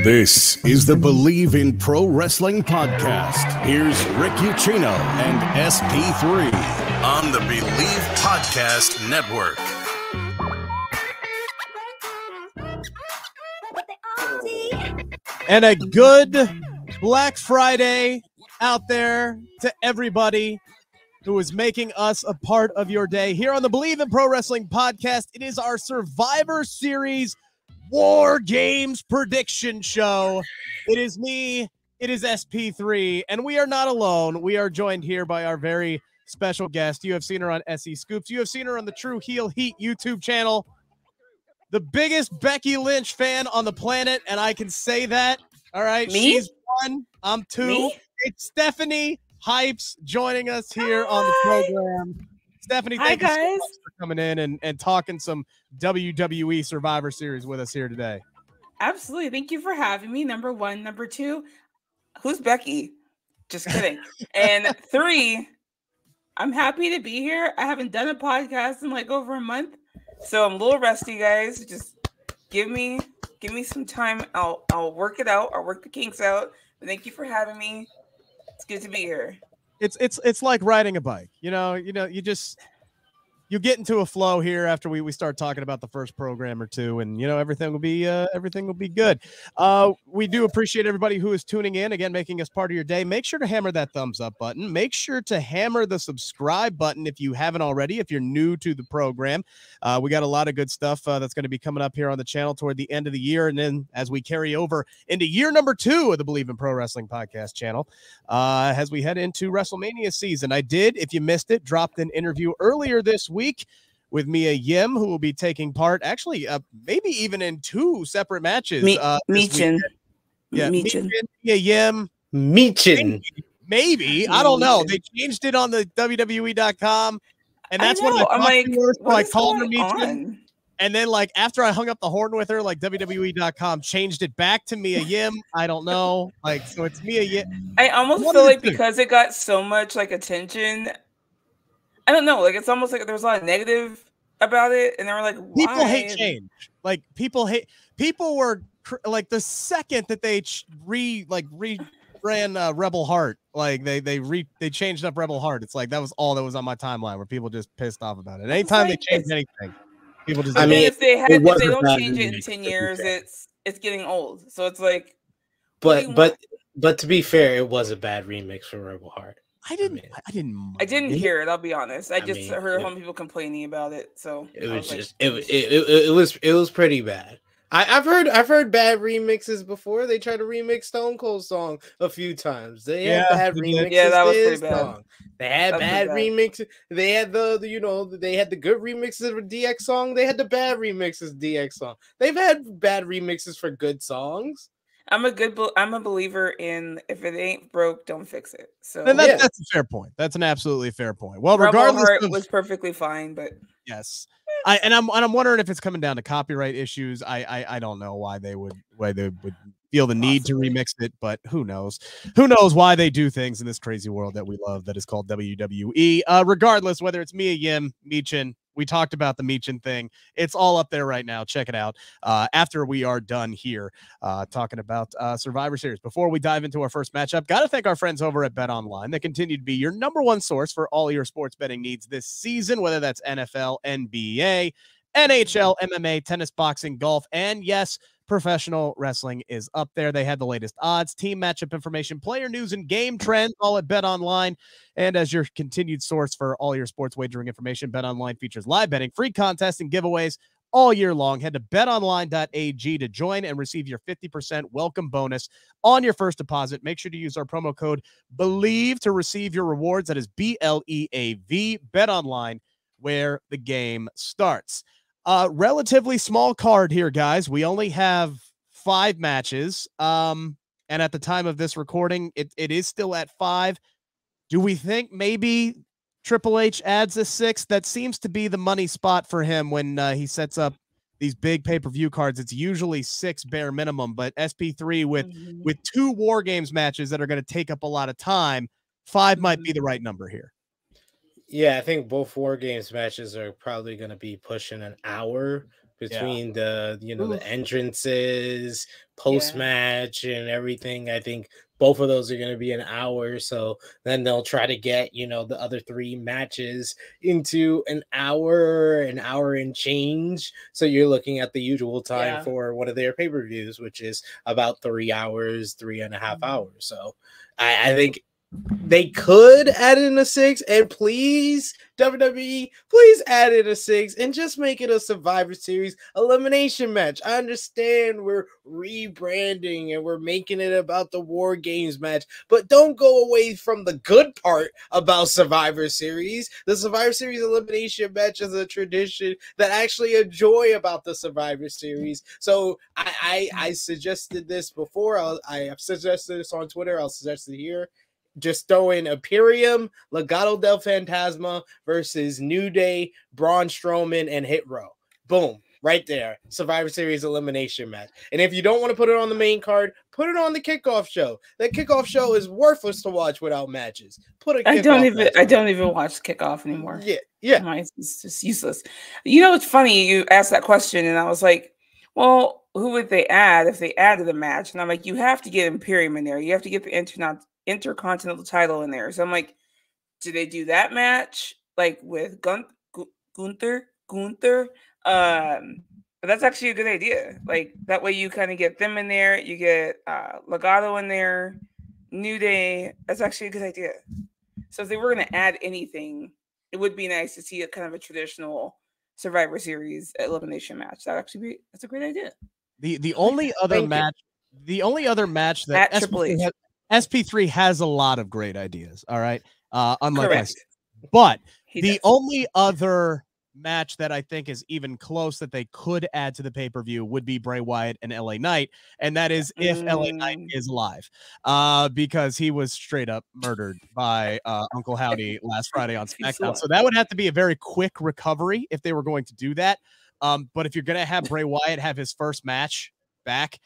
This is the Bleav in Pro Wrestling podcast. Here's Rick Ucchino and SP3 on the Bleav Podcast Network. And a good Black Friday out there to everybody who is making us a part of your day. Here on the Bleav in Pro Wrestling podcast, it is our Survivor Series WarGames prediction show. It is me, it is SP3, and we are not alone. We are joined here by our very special guest. You have seen her on SE Scoops. You have seen her on the True Heel Heat YouTube channel. The biggest Becky Lynch fan on the planet, and I can say that. All right, me? She's one, I'm two. Me? It's Stephanie Hypes joining us here on the program. Stephanie, thank you so much for coming in and talking some WWE Survivor Series with us here today. Absolutely. Thank you for having me. Number one. Number two, who's Becky? Just kidding. And three, I'm happy to be here. I haven't done a podcast in like over a month, so I'm a little rusty, guys. Just give me some time. I'll work it out. I'll work the kinks out. But thank you for having me. It's good to be here. It's like riding a bike. You get into a flow here after we start talking about the first program or two, and everything will be good. We do appreciate everybody who is tuning in, again, making us part of your day. Make sure to hammer that thumbs up button. Make sure to hammer the subscribe button if you haven't already, if you're new to the program. We got a lot of good stuff that's going to be coming up here on the channel toward the end of the year, and then as we carry over into year number 2 of the Bleav in Pro Wrestling podcast channel, as we head into WrestleMania season. I did, if you missed it, dropped an interview earlier this week with Mia Yim, who will be taking part, actually, maybe even in 2 separate matches. Michin. Yeah, Michin. Mia Yim. Michin. Maybe. I don't know. They changed it on the WWE.com, and that's what I'm like, I called her Michin. And then, like, after I hung up the horn with her, like, WWE.com changed it back to Mia Yim. I don't know. Like, so it's Mia Yim. I almost feel like because it got so much, like, attention, I don't know. Like, it's almost like there was a lot of negative about it, and they were like, why? People hate change. Like, people were like, the second that they ran Rebel Heart, like they changed up Rebel Heart. It's like that was all that was on my timeline where people just pissed off about it. Anytime they change anything, people just. I mean, if they don't change it in 10 years, it's getting old. So it's like, but to be fair, it was a bad remix for Rebel Heart. I didn't hear it. I'll be honest. I just heard some people complaining about it. So it was just it was pretty bad. I've heard bad remixes before. They tried to remix Stone Cold song a few times. They had bad remixes. Yeah, that was pretty bad. They had bad remixes. They had they had the good remixes of a DX song. They had the bad remixes of DX song. They've had bad remixes for good songs. I'm a believer in if it ain't broke, don't fix it. So that's a fair point. That's an absolutely fair point. Well, regardless, Heart was perfectly fine, but yes, I'm wondering if it's coming down to copyright issues. I don't know why they would feel the need to remix it, but who knows? Who knows why they do things in this crazy world that we love that is called WWE. Regardless, whether it's Mia Yim, Michin. We talked about the Michin thing. It's all up there right now. Check it out after we are done here talking about Survivor Series. Before we dive into our first matchup, got to thank our friends over at BetOnline. They continue to be your #1 source for all your sports betting needs this season, whether that's NFL, NBA, NHL, MMA, tennis, boxing, golf, and yes, professional wrestling is up there. They have the latest odds, team matchup information, player news, and game trends all at BetOnline. And as your continued source for all your sports wagering information, BetOnline features live betting, free contests, and giveaways all year long. Head to betonline.ag to join and receive your 50% welcome bonus on your first deposit. Make sure to use our promo code Bleav to receive your rewards. That is BLEAV. BetOnline, where the game starts. Relatively small card here, guys. We only have 5 matches. And at the time of this recording, it is still at 5. Do we think maybe Triple H adds a 6th? That seems to be the money spot for him when he sets up these big pay-per-view cards. It's usually 6 bare minimum, but SP3 with 2 WarGames matches that are going to take up a lot of time, 5 might be the right number here. Yeah, I think both WarGames matches are probably going to be pushing an hour between the the entrances, post match, and everything. I think both of those are going to be an hour. So then they'll try to get the other 3 matches into an hour and change. So you're looking at the usual time for one of their pay-per-views, which is about 3 hours, 3.5 hours. So I think they could add in a 6, and please, WWE, please add in a 6 and just make it a Survivor Series elimination match. I understand we're rebranding and we're making it about the WarGames match, but don't go away from the good part about Survivor Series. The Survivor Series elimination match is a tradition that I actually enjoy about the Survivor Series. So I suggested this before. I have suggested this on Twitter. I'll suggest it here. Just throw in Imperium, Legado del Fantasma versus New Day, Braun Strowman, and Hit Row. Boom. Right there. Survivor Series elimination match. And if you don't want to put it on the main card, put it on the kickoff show. That kickoff show is worthless to watch without matches. I don't even watch kickoff anymore. Yeah. It's just useless. You know, it's funny you asked that question, and I was like, well, who would they add if they added a match? And I'm like, you have to get Imperium in there. You have to get the Intercontinental title in there. So I'm like, do they do that match like with Gunther? But that's actually a good idea. Like that way you kind of get them in there. You get Legado in there, New Day. That's actually a good idea. So if they were going to add anything, it would be nice to see a kind of a traditional Survivor Series elimination match. That's a great idea. The only other match that SP3 has a lot of great ideas. All right. Unlike us. But the only other match that I think is even close that they could add to the pay-per-view would be Bray Wyatt and LA Knight. And that is if LA Knight is alive. Because he was straight up murdered by Uncle Howdy last Friday on SmackDown. So that would have to be a very quick recovery if they were going to do that. But if you're going to have Bray Wyatt have his first match back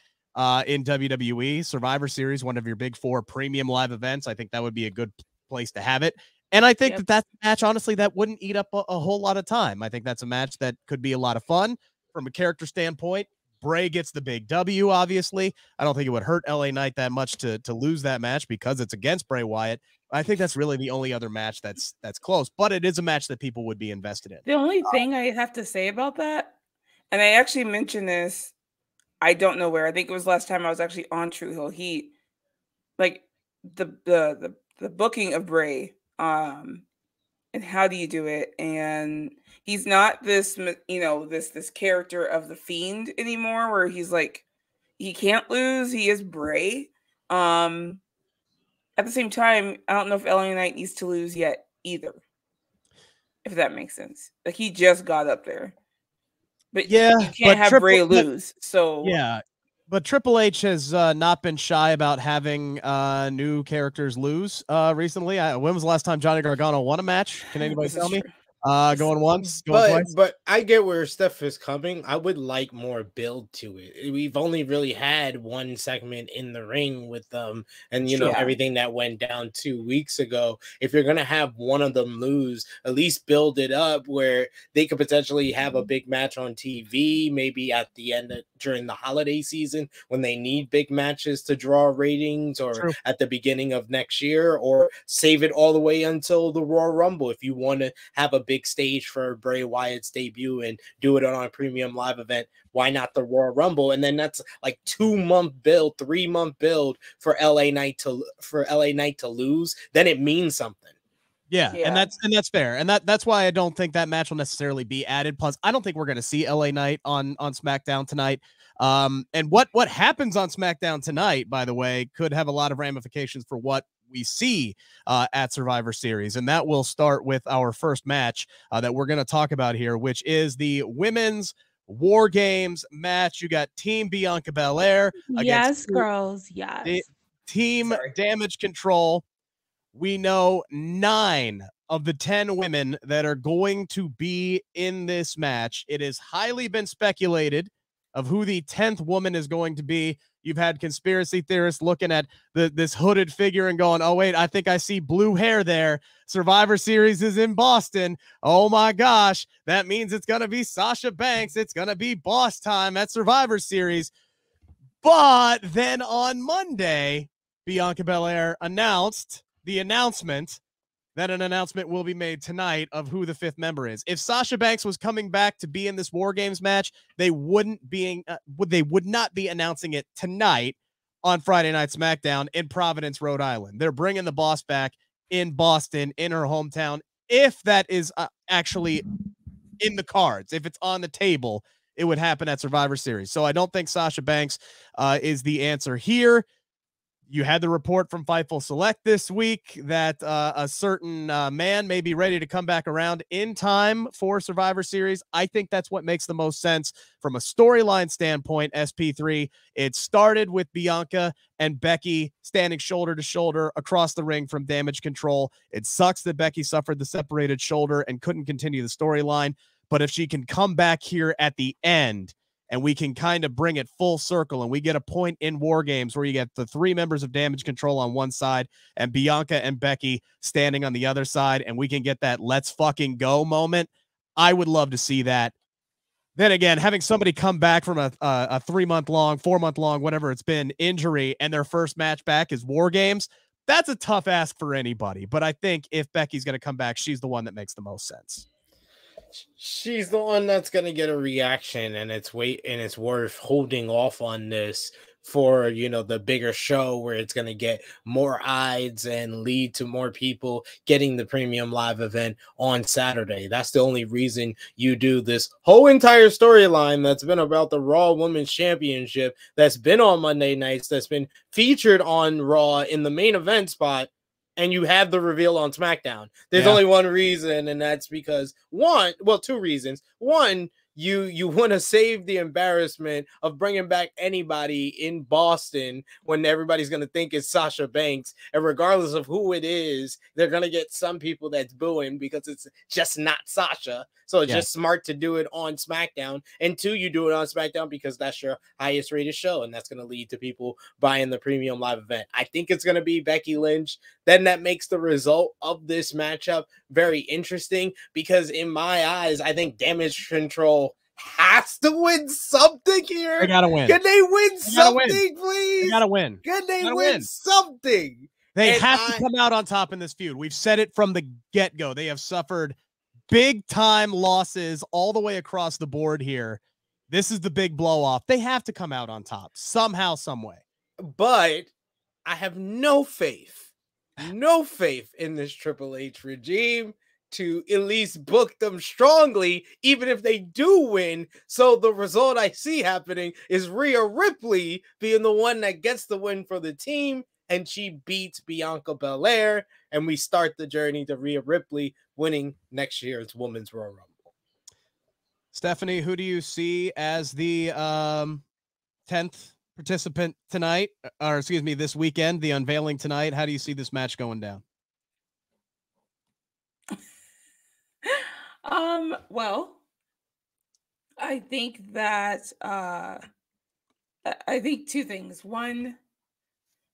in WWE Survivor Series, one of your big 4 premium live events, I think that would be a good place to have it. And I think that's a match, honestly, that wouldn't eat up a whole lot of time. I think that's a match that could be a lot of fun from a character standpoint. Bray gets the big W, obviously. I don't think it would hurt LA Knight that much to lose that match because it's against Bray Wyatt. I think that's really the only other match that's close, but it is a match that people would be invested in. The only thing I have to say about that, and I actually mentioned this, I don't know where. I think it was last time I was actually on True Hill Heat. Like the booking of Bray, and how do you do it? And he's not this, this character of the Fiend anymore, where he's like he can't lose. He is Bray. At the same time, I don't know if LA Knight needs to lose yet either. If that makes sense. Like he just got up there. But you can't have Bray lose. So but Triple H has not been shy about having new characters lose recently. When was the last time Johnny Gargano won a match? Can anybody tell me? Going once, going twice. But I get where Steph is coming. I would like more build to it. We've only really had one segment in the ring with them, and everything that went down 2 weeks ago. If you're gonna have one of them lose, at least build it up where they could potentially have a big match on TV, maybe at the end during the holiday season when they need big matches to draw ratings, or at the beginning of next year, or save it all the way until the Royal Rumble if you want to have a big stage for Bray Wyatt's debut and do it on a premium live event. Why not the Royal Rumble? And then that's like 2-month build, 3-month build for LA Knight to lose. Then it means something. Yeah. And that's fair. And that's why I don't think that match will necessarily be added. Plus, I don't think we're going to see LA Knight on SmackDown tonight. And what happens on SmackDown tonight, by the way, could have a lot of ramifications for what we see at Survivor Series. And that will start with our first match that we're going to talk about here, which is the women's WarGames match. You got Team Bianca Belair against girls. Team Damage Control. We know 9 of the 10 women that are going to be in this match. It has highly been speculated of who the 10th woman is going to be. You've had conspiracy theorists looking at this hooded figure and going, oh, wait, I think I see blue hair there. Survivor Series is in Boston. Oh, my gosh. That means it's going to be Sasha Banks. It's going to be boss time at Survivor Series. But then on Monday, Bianca Belair announced the announcement that an announcement will be made tonight of who the 5th member is. If Sasha Banks was coming back to be in this WarGames match, they would not be announcing it tonight on Friday Night SmackDown in Providence, Rhode Island. They're bringing the boss back in Boston, in her hometown. If that is actually in the cards, if it's on the table, it would happen at Survivor Series. So I don't think Sasha Banks is the answer here. You had the report from Fightful Select this week that a certain man may be ready to come back around in time for Survivor Series. I think that's what makes the most sense from a storyline standpoint, SP3. It started with Bianca and Becky standing shoulder to shoulder across the ring from Damage Control. It sucks that Becky suffered the separated shoulder and couldn't continue the storyline. But if she can come back here at the end, and we can kind of bring it full circle, and we get a point in WarGames where you get the 3 members of Damage Control on one side and Bianca and Becky standing on the other side, and we can get that let's fucking go moment. I would love to see that. Then again, having somebody come back from a 3-month-long, 4-month-long, whatever it's been, injury, and their first match back is WarGames, that's a tough ask for anybody. But I think if Becky's going to come back, she's the one that makes the most sense. She's the one that's going to get a reaction, and it's worth holding off on this for, the bigger show where it's going to get more eyes and lead to more people getting the premium live event on Saturday. That's the only reason you do this whole entire storyline that's been about the Raw Women's Championship, that's been on Monday nights, that's been featured on Raw in the main event spot, and you have the reveal on SmackDown. There's only one reason, and that's because 2 reasons. One, you want to save the embarrassment of bringing back anybody in Boston when everybody's going to think it's Sasha Banks. And regardless of who it is, they're going to get some people that's booing because it's just not Sasha. So it's just smart to do it on SmackDown. And 2, you do it on SmackDown because that's your highest rated show, and that's going to lead to people buying the premium live event. I think it's going to be Becky Lynch. Then that makes the result of this matchup very interesting because in my eyes, I think Damage Control has to win something here. They gotta win. Can they win something, please? They gotta win. Can they win something? They have to come out on top in this feud. We've said it from the get-go. They have suffered big-time losses all the way across the board here. This is the big blow-off. They have to come out on top somehow, some way. But I have no faith in this Triple H regime to at least book them strongly, even if they do win. So the result I see happening is Rhea Ripley being the one that gets the win for the team, and she beats Bianca Belair, and we start the journey to Rhea Ripley winning next year's Women's Royal Rumble. Stephanie, who do you see as the 10th participant tonight, or excuse me, this weekend, the unveiling tonight? How do you see this match going down? Well, I think that I think 2 things. One,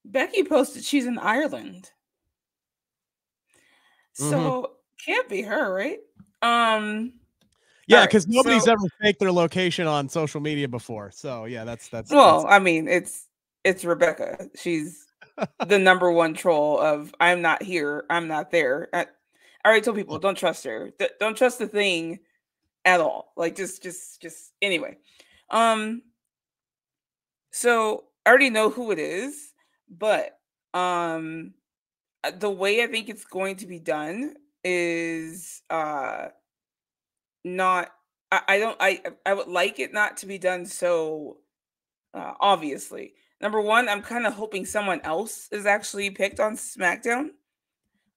Becky posted she's in Ireland. So can't be her, right? Yeah, because nobody's ever faked their location on social media before. So yeah, that's I mean, it's Rebecca. She's the number 1 troll of I'm not here, I'm not there. I already told people don't trust her. Don't trust the thing at all. Like just anyway. So I already know who it is, but the way I think it's going to be done is not I would like it not to be done so obviously. Number 1, I'm kind of hoping someone else is actually picked on SmackDown.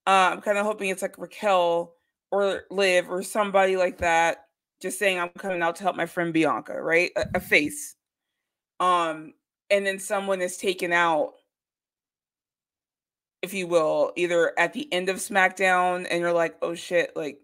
I'm kind of hoping it's like Raquel or Liv or somebody like that, just saying I'm coming out to help my friend Bianca, right? A face. And then someone is taken out, if you will, either at the end of SmackDown and you're like, oh shit, like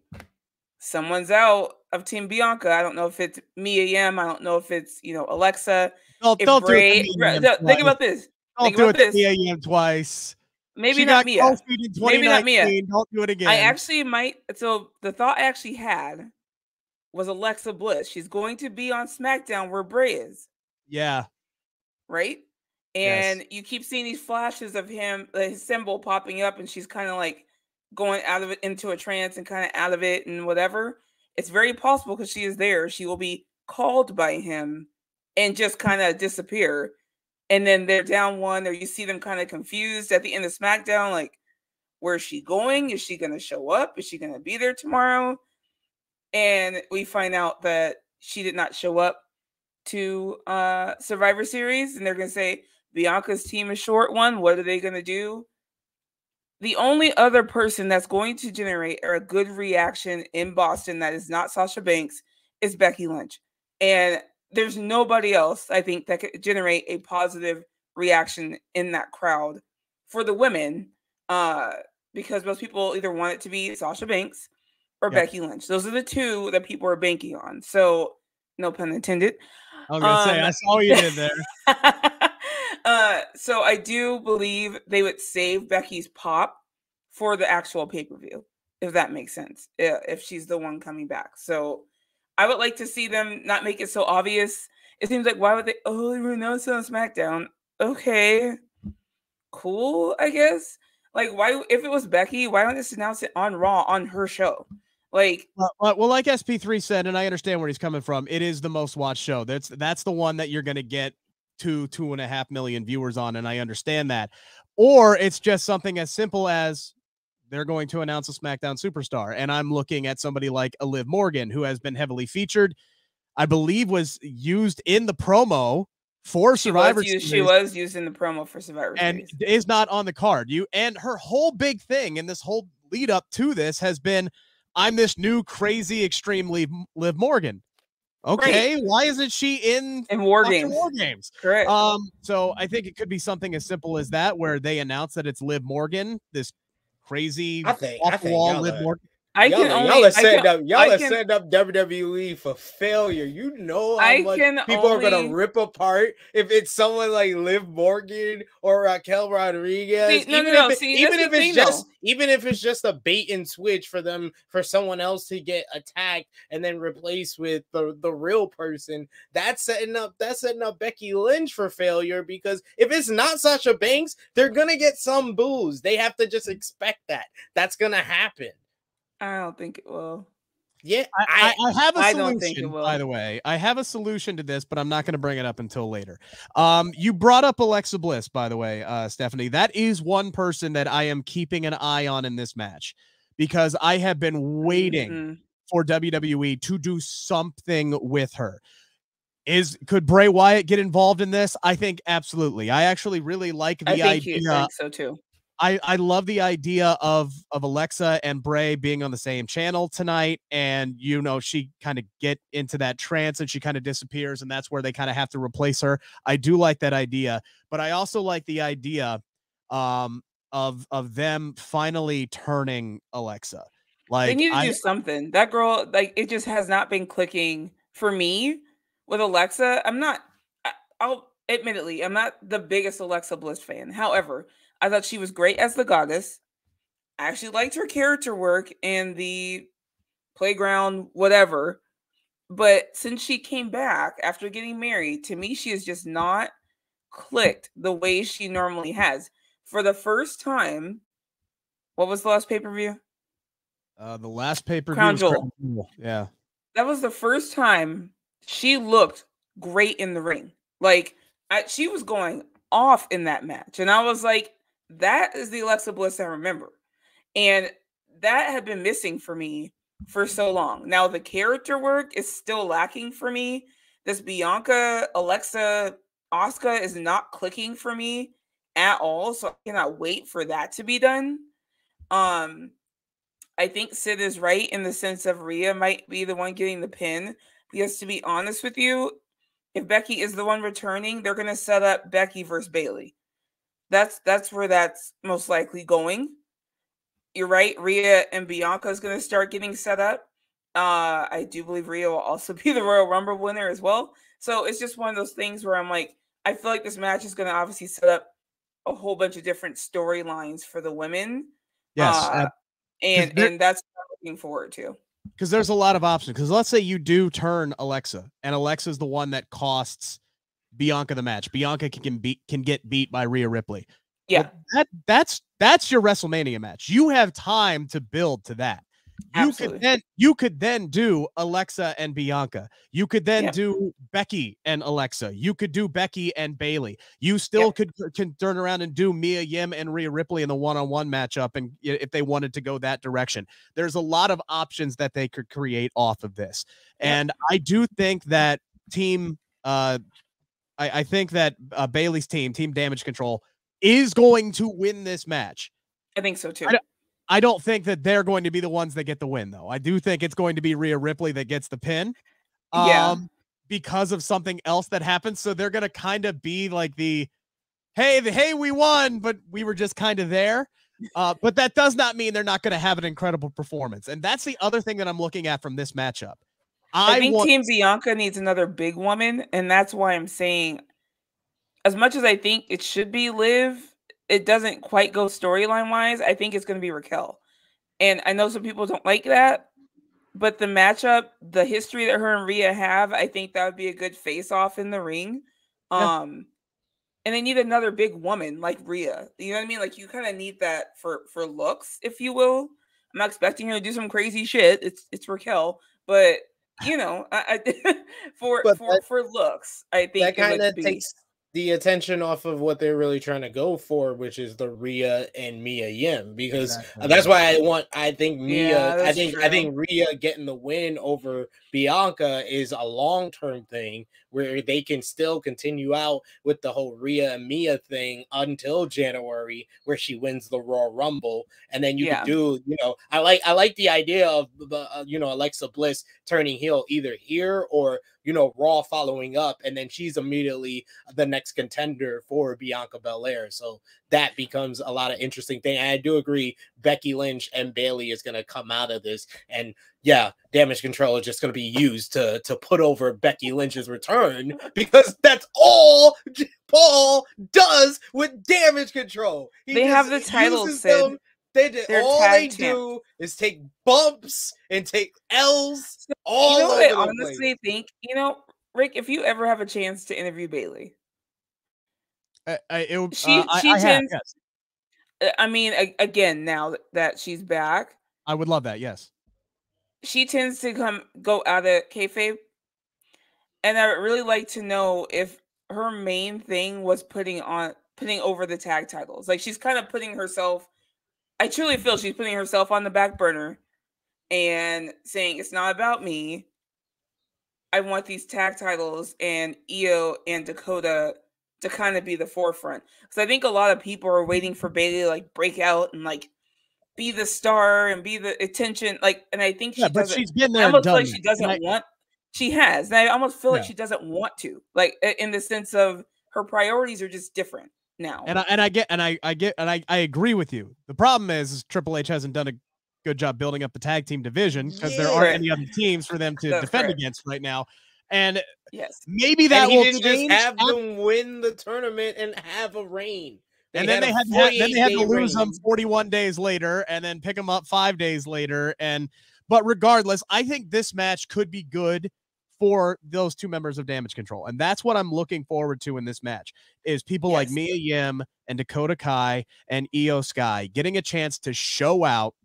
someone's out. of Team Bianca. I don't know if it's Mia Yim. I don't know if it's, Alexa. Don't If do it Bray, to Mia Yim think twice. about this. Don't do it to Mia Yim twice. Maybe She not got Mia. Kofi'd in 2019. Maybe not Mia. Don't do it again. I actually might. So the thought I actually had was Alexa Bliss. She's going to be on SmackDown where Bray is. Yeah. Right? And you keep seeing these flashes of him, his symbol popping up, and she's kind of like going out of it into a trance and kind of out of it and whatever. It's very possible because she is there. She will be called by him and just kind of disappear. And then they're down one, or you see them kind of confused at the end of SmackDown, like, where's she going? Is she going to show up? Is she going to be there tomorrow? And we find out that she did not show up to Survivor Series, and they're going to say Bianca's team is short one. What are they going to do? The only other person that's going to generate a good reaction in Boston that is not Sasha Banks is Becky Lynch. And there's nobody else, I think, that could generate a positive reaction in that crowd for the women, because most people either want it to be Sasha Banks or Becky Lynch. Those are the two that people are banking on. So, no pun intended. I was going to say, I saw what you did there. So I do believe they would save Becky's pop for the actual pay-per-view, if that makes sense, if she's the one coming back. So I would like to see them not make it so obvious. It seems like, why would they? Oh, we're announced on SmackDown. Okay, cool, I guess. Like, why, if it was Becky, why don't they just announce it on Raw on her show? Like, well, like SP3 said, and I understand where he's coming from. It is the most watched show. That's the one that you're going to get 2.5 million viewers on, and I understand that. Or it's just something as simple as they're going to announce a SmackDown superstar, and I'm looking at somebody like a Liv Morgan, who has been heavily featured. I believe was used in the promo for Survivor Series. She was used in the promo for Survivor and Series. is not on the card. And her whole big thing in this whole lead up to this has been, I'm this new crazy extreme Liv Morgan. Okay, right. Why isn't she in WarGames? Correct. So I think it could be something as simple as that, where they announce that it's Liv Morgan, this crazy off-the-wall Liv Morgan. Y'all are setting up WWE for failure. You know how much people are gonna rip apart if it's someone like Liv Morgan or Raquel Rodriguez. Even if it's just a bait and switch for someone else to get attacked and then replaced with the real person. That's setting up Becky Lynch for failure, because if it's not Sasha Banks, they're gonna get some boos. They have to just expect that. That's gonna happen. I don't think it will. Yeah, I have a solution, by the way. I have a solution to this, but I'm not going to bring it up until later. You brought up Alexa Bliss, by the way, Stephanie. That is one person that I am keeping an eye on in this match, because I have been waiting for WWE to do something with her. Could Bray Wyatt get involved in this? I think absolutely. I actually really like the idea. I think so too. I love the idea of Alexa and Bray being on the same channel tonight, and she kind of get into that trance and she kind of disappears, and that's where they kind of have to replace her. I do like that idea, but I also like the idea of them finally turning Alexa. Like, they need to do something. That girl, like, it just has not been clicking for me with Alexa. I'll admittedly, I'm not the biggest Alexa Bliss fan. However, I thought she was great as the goddess. I actually liked her character work in the playground, whatever. But since she came back after getting married, to me, she has just not clicked the way she normally has. For the first time, what was the last pay-per-view? The last pay-per-view. Crown Jewel. Yeah. That was the first time she looked great in the ring. Like, she was going off in that match. And I was like, that is the Alexa Bliss I remember. And that had been missing for me for so long. Now, the character work is still lacking for me. This Bianca, Alexa, Asuka is not clicking for me at all. So I cannot wait for that to be done. I think Sid is right in the sense of Rhea might be the one getting the pin. Because to be honest with you, if Becky is the one returning, they're going to set up Becky versus Bayley. That's where that's most likely going. You're right. Rhea and Bianca is going to start getting set up. I do believe Rhea will also be the Royal Rumble winner as well. So it's just one of those things where I'm like, I feel like this match is going to obviously set up a whole bunch of different storylines for the women. Yes. And that's what I'm looking forward to. Because there's a lot of options. Because let's say you do turn Alexa, and Alexa's the one that costs Bianca the match. Bianca can get beat by Rhea Ripley. Yeah, well, that's your WrestleMania match. You have time to build to that. You could then do Alexa and Bianca. You could then do Becky and Alexa. You could do Becky and Bayley. You still can turn around and do Mia Yim and Rhea Ripley in the one-on-one matchup, and if they wanted to go that direction. There's a lot of options that they could create off of this. And I do think that I think that Bayley's Team Damage Control is going to win this match. I think so too. I don't think that they're going to be the ones that get the win, though. I do think it's going to be Rhea Ripley that gets the pin. Because of something else that happens. So they're going to kind of be like hey, we won, but we were just kind of there. But that does not mean they're not going to have an incredible performance. And that's the other thing that I'm looking at from this matchup. I think Team Bianca needs another big woman. And that's why I'm saying, as much as I think it should be Liv, it doesn't quite go storyline wise. I think it's going to be Raquel. And I know some people don't like that, but the matchup, the history that her and Rhea have, I think that would be a good face off in the ring. And they need another big woman like Rhea. You know what I mean? Like, you kind of need that for looks, if you will. I'm not expecting her to do some crazy shit. It's Raquel, but you know, for looks, I think that kind of takes the attention off of what they're really trying to go for, which is the Rhea and Mia Yim, because that's why I think Rhea getting the win over Bianca is a long-term thing where they can still continue out with the whole Rhea and Mia thing until January, where she wins the Royal Rumble. And then you can do, I like the idea of Alexa Bliss turning heel either here or, Raw following up, and then she's immediately the next contender for Bianca Belair. So that becomes a lot of interesting thing. And I do agree, Becky Lynch and Bayley is going to come out of this, and Damage Control is just going to be used to put over Becky Lynch's return, because that's all Paul does with Damage Control. They have the titles, Sid. All they do is take bumps and take L's all over the place. I honestly think, Rick, if you ever have a chance to interview Bayley, she tends. I mean, again, now that she's back, I would love that. Yes, she tends to go out of kayfabe, and I would really like to know if her main thing was putting over the tag titles. Like, she's kind of putting herself. I truly feel she's putting herself on the back burner and saying, it's not about me. I want these tag titles and Io and Dakota to kind of be the forefront. Because I think a lot of people are waiting for Bayley to like break out and like be the star and be the attention. Like, and I think but she's been there. I almost feel like she doesn't want. She has. And I almost feel like she doesn't want to. Like, in the sense of her priorities are just different now. And I agree with you. The problem is Triple H hasn't done a good job building up the tag team division, because there aren't any other teams for them to defend against right now. And maybe that will just have them win the tournament and have a reign. And then they had to lose them 41 days later and then pick them up 5 days later. But regardless, I think this match could be good for those two members of Damage Control. And that's what I'm looking forward to in this match, is people like Mia Yim and Dakota Kai and Io Sky getting a chance to show out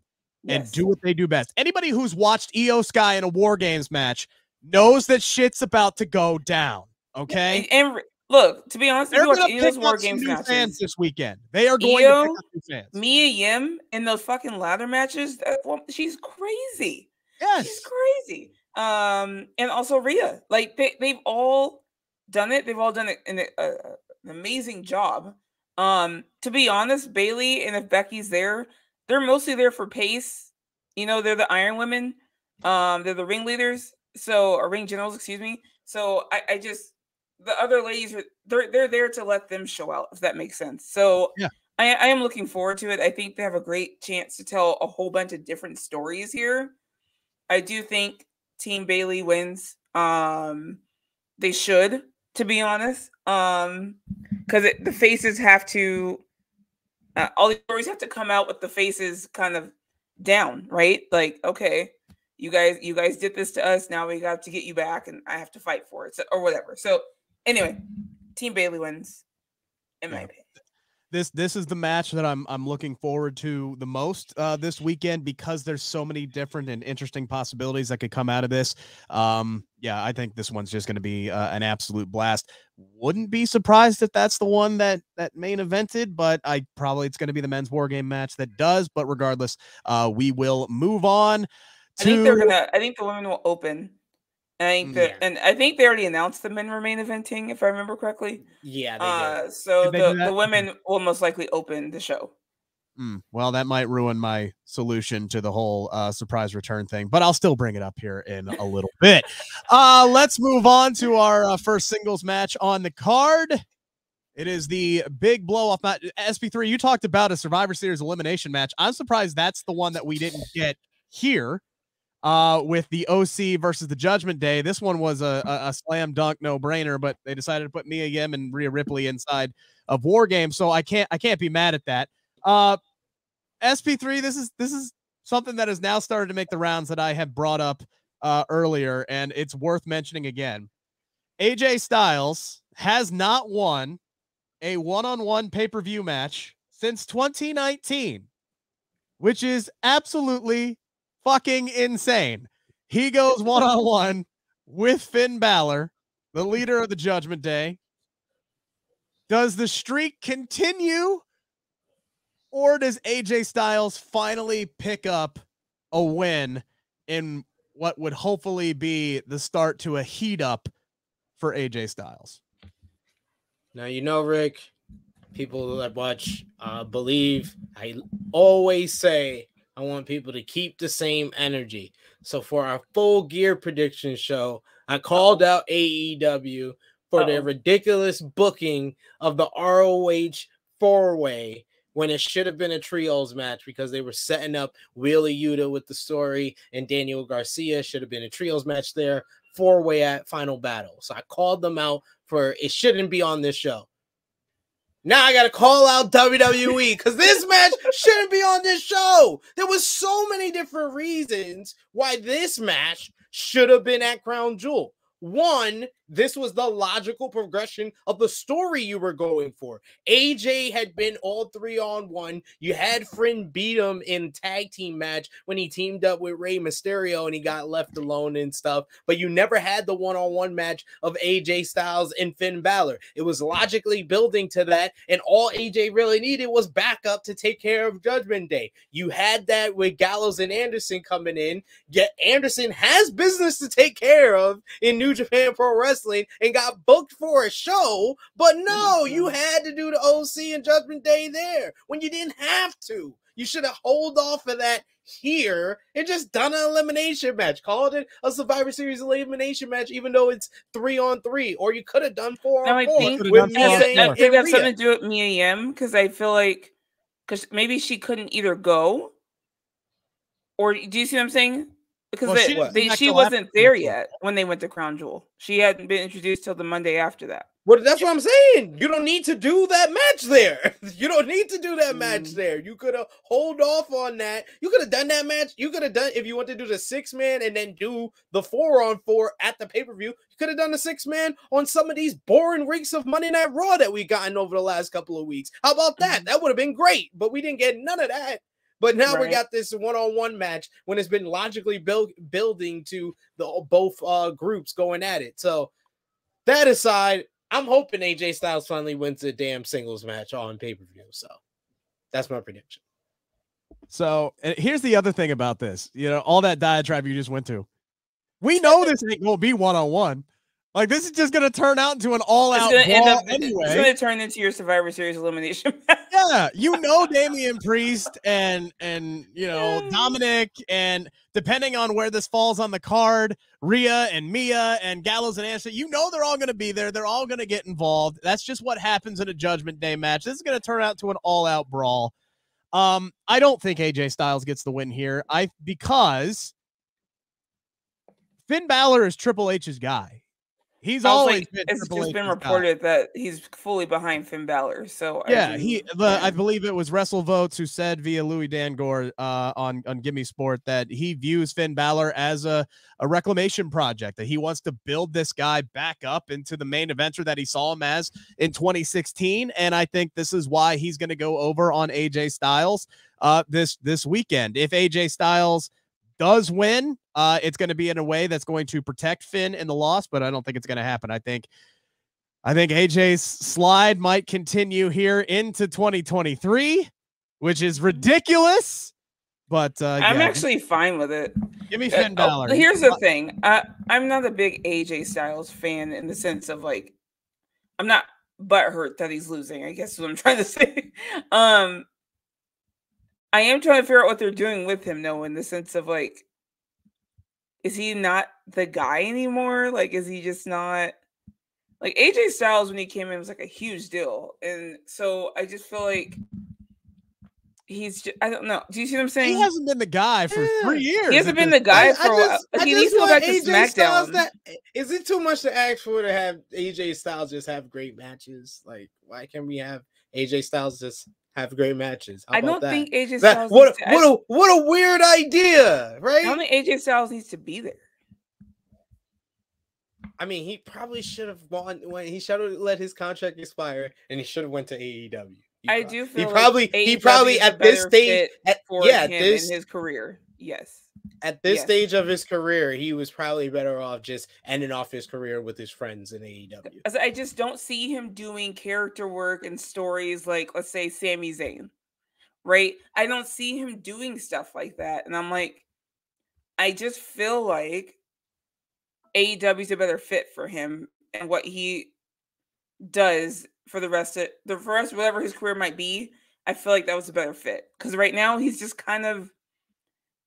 and do what they do best. Anybody who's watched Io Sky in a WarGames match knows that shit's about to go down. Okay. And look, to be honest, they're going to pick up some new fans this weekend. They are going to pick up new fans. Mia Yim in those fucking ladder matches, she's crazy. Yes. She's crazy. And also Rhea, like they've all done it. They've all done it in an amazing job. To be honest, Bayley and if Becky's there, they're mostly there for pace. They're the Iron Women. They're the ringleaders. Or ring generals, excuse me. So I just, the other ladies, they're there to let them show out, if that makes sense. So I am looking forward to it. I think they have a great chance to tell a whole bunch of different stories here. I do think Team Bailey wins. They should, to be honest. Because the faces have to, all the stories have to come out with the faces kind of down, right? Like, okay, you guys did this to us. Now we got to get you back, and I have to fight for it, or whatever. So anyway, Team Bailey wins, in my opinion. This is the match that I'm looking forward to the most this weekend, because there's so many different and interesting possibilities that could come out of this. Yeah, I think this one's just going to be an absolute blast. Wouldn't be surprised if that's the one that main evented, but it's going to be the men's war game match that does. But regardless, we will move on. I think the women will open. And I think they already announced the men were main eventing, if I remember correctly. Yeah, they did. So the women will most likely open the show. Well, that might ruin my solution to the whole surprise return thing, but I'll still bring it up here in a little bit. Let's move on to our first singles match on the card. It is the big blow-off match. SP3, you talked about a Survivor Series elimination match. I'm surprised that's the one that we didn't get here. With the OC versus the Judgment Day. This one was a slam dunk no-brainer, but they decided to put Mia Yim and Rhea Ripley inside of WarGames, so I can't be mad at that. SP3, this is something that has now started to make the rounds that I have brought up earlier, and it's worth mentioning again. AJ Styles has not won a one-on-one pay-per-view match since 2019, which is absolutely fucking insane. He goes one-on-one with Finn Balor, the leader of the Judgment Day. Does the streak continue, or does AJ Styles finally pick up a win in what would hopefully be the start to a heat up for AJ Styles? Now, Rick, people that watch Bleav, I always say I want people to keep the same energy. So for our full gear prediction show, I called out AEW for their ridiculous booking of the ROH 4-way when it should have been a trios match, because they were setting up Wheeler Yuta with the story, and Daniel Garcia should have been a trios match there, 4-way at Final Battle. So I called them out for it shouldn't be on this show. Now I got to call out WWE because this match shouldn't be on this show. There was so many different reasons why this match should have been at Crown Jewel. One, this was the logical progression of the story you were going for. AJ had been all 3-on-1. You had Finn beat him in tag team match when he teamed up with Rey Mysterio and he got left alone and stuff. But you never had the one-on-one match of AJ Styles and Finn Balor. It was logically building to that, and all AJ really needed was backup to take care of Judgment Day. You had that with Gallows and Anderson coming in, yet Anderson has business to take care of in New Japan Pro Wrestling and got booked for a show, but no, you had to do the OC and Judgment Day there when you didn't have to. You should have held off of that here and just done an elimination match. Called it a Survivor Series elimination match, even though it's 3-on-3, or you could have done 4-on-4. I think it got something to do with Mia Yim, because I feel like maybe she couldn't either go, or do you see what I'm saying? Because she wasn't there yet when they went to Crown Jewel. She hadn't been introduced till the Monday after that. Well, that's what I'm saying. You don't need to do that match there. You don't need to do that match there. You could have hold off on that. You could have done that match. You could have done, if you want to do the 6-man and then do the 4-on-4 at the pay-per-view, you could have done the 6-man on some of these boring weeks of Monday Night Raw that we've gotten over the last couple of weeks. How about that? That would have been great, but we didn't get none of that. But now we got this one-on-one match when it's been logically building to the both groups going at it. So that aside, I'm hoping AJ Styles finally wins a damn singles match on pay-per-view. So that's my prediction. So here's the other thing about this. All that diatribe you just went to. We know this ain't going to be one-on-one. Like, this is just going to turn out into an all-out brawl anyway. It's going to turn into your Survivor Series elimination match. Yeah, Damian Priest and Dominic, and depending on where this falls on the card, Rhea and Mia and Gallows and Anderson, they're all going to be there. They're all going to get involved. That's just what happens in a Judgment Day match. This is going to turn out to an all-out brawl. I don't think AJ Styles gets the win here. Because Finn Balor is Triple H's guy. He's I was always like, been it's Triple just H's been guy. reported that he's fully behind Finn Balor. So Yeah, yeah. I believe it was WrestleVotes who said via Louis Dangor on Gimme Sport that he views Finn Balor as a reclamation project, that he wants to build this guy back up into the main eventer that he saw him as in 2016. And I think this is why he's going to go over on AJ Styles this weekend. If AJ Styles does win, it's going to be in a way that's going to protect Finn in the loss, but I don't think it's going to happen. I think AJ's slide might continue here into 2023, which is ridiculous. But I'm actually fine with it. Give me Finn Balor. Here's the thing. I'm not a big AJ Styles fan in the sense of like, I'm not butthurt that he's losing, I guess is what I'm trying to say. I am trying to figure out what they're doing with him, though, in the sense of like, is he not the guy anymore? Like, is he just not like AJ Styles when he came in was like a huge deal. And so I just feel like he's just, I don't know. Do you see what I'm saying? He hasn't been the guy for 3 years. He hasn't been the guy for a while. He needs to go back to SmackDown. Is it too much to ask for to have AJ Styles just have great matches? Like, why can't we have AJ Styles just have great matches? I don't think AJ Styles. What a weird idea, right? I don't think AJ Styles needs to be there. I mean, he probably should have won when he should have let his contract expire, and he should have went to AEW. I do feel he probably at this stage him in his career. Yes. At this stage of his career, he was probably better off just ending off his career with his friends in AEW. I just don't see him doing character work and stories like, let's say, Sami Zayn, right? I don't see him doing stuff like that. And I'm like, I just feel like AEW is a better fit for him and what he does for the rest of whatever his career might be. I feel like that was a better fit because right now he's just kind of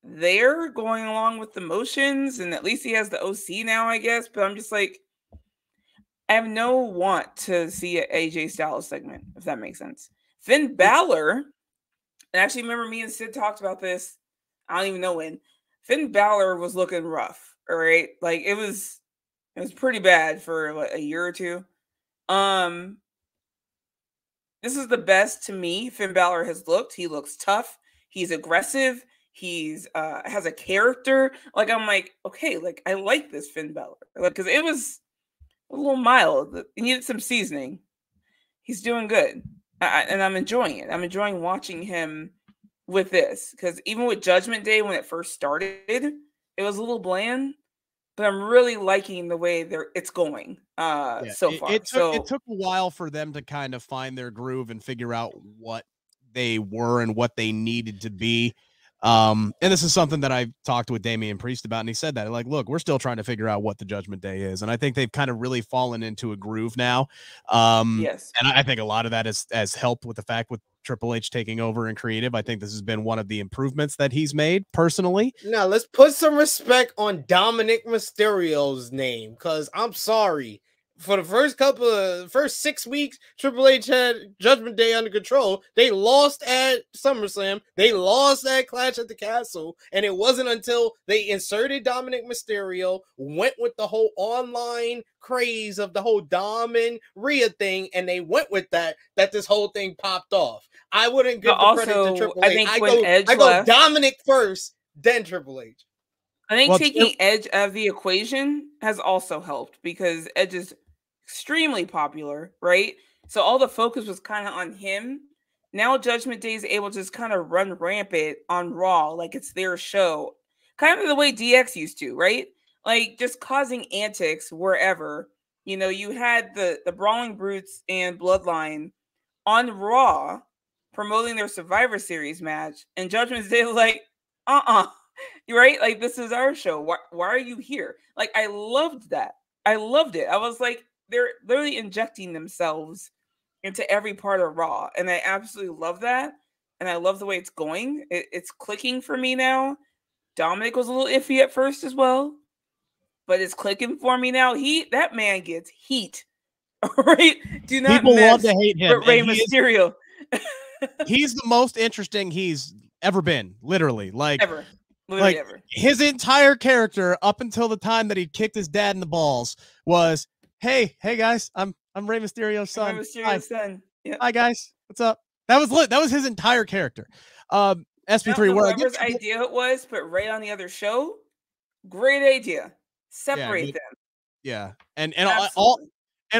there going along with the motions, and at least he has the OC now, I guess. But I'm just like, I have no want to see an AJ Styles segment, if that makes sense. Finn Balor, and actually remember me and Sid talked about this. I don't even know when. Finn Balor was looking rough. All right, like it was pretty bad for like a year or two. This is the best to me Finn Balor has looked. He looks tough. He's aggressive. He's has a character. Like I'm like, okay, like I like this Finn Balor, like because it was a little mild. It needed some seasoning. He's doing good, and I'm enjoying it. I'm enjoying watching him with this because even with Judgment Day when it first started, it was a little bland. But I'm really liking the way it's going so far. It took a while for them to kind of find their groove and figure out what they were and what they needed to be. And this is something that I talked with Damian Priest about, and he said that, like, look, we're still trying to figure out what the Judgment Day is. And I think they've kind of really fallen into a groove now. Yes. And I think a lot of that has helped with the fact with Triple H taking over in creative. I think this has been one of the improvements that he's made personally. Now let's put some respect on Dominic Mysterio's name, because I'm sorry. For the first 6 weeks, Triple H had Judgment Day under control. They lost at SummerSlam. They lost at Clash at the Castle. And it wasn't until they inserted Dominic Mysterio, went with the whole online craze of the whole Dom and Rhea thing, and they went with that this whole thing popped off. I wouldn't give the credit to Triple H. I go Dominic first, then Triple H. I think taking Edge out of the equation has also helped because Edge is extremely popular, right? So all the focus was kind of on him. Now Judgment Day is able to just kind of run rampant on Raw like it's their show. Kind of the way DX used to, right? Like just causing antics wherever. You know, you had the Brawling Brutes and Bloodline on Raw promoting their Survivor Series match, and Judgment Day was like, right? Like, this is our show. Why are you here? Like, I loved that. I loved it. I was like, they're literally injecting themselves into every part of Raw. And I absolutely love that. And I love the way it's going. It's clicking for me now. Dominic was a little iffy at first as well, but it's clicking for me now. That man gets heat. Right? Do not People love to hate him. Rey Mysterio. He's the most interesting he's ever been, literally. Like, ever. Literally like ever. his entire character up until the time that he kicked his dad in the balls was, hey guys, I'm Rey Mysterio's son. Rey Mysterio's son. Yep. Hi guys, what's up? That was lit. That was his entire character. SP3, where whoever's idea it was, put Rey on the other show. Great idea. Separate them. Yeah, and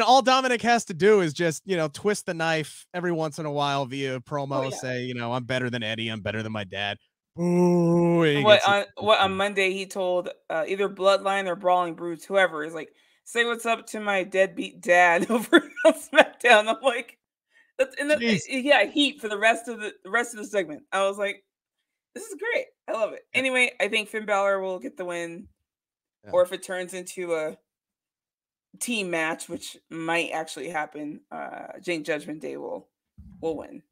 all Dominic has to do is just, twist the knife every once in a while via promo, say, I'm better than Eddie, I'm better than my dad. Ooh, what on Monday he told either Bloodline or Brawling Brutes, whoever, is like, say what's up to my deadbeat dad over on SmackDown. I'm like, heat for the rest of the segment. I was like, this is great. I love it. Anyway, I think Finn Balor will get the win, or if it turns into a team match, which might actually happen, Jane Judgment Day will win.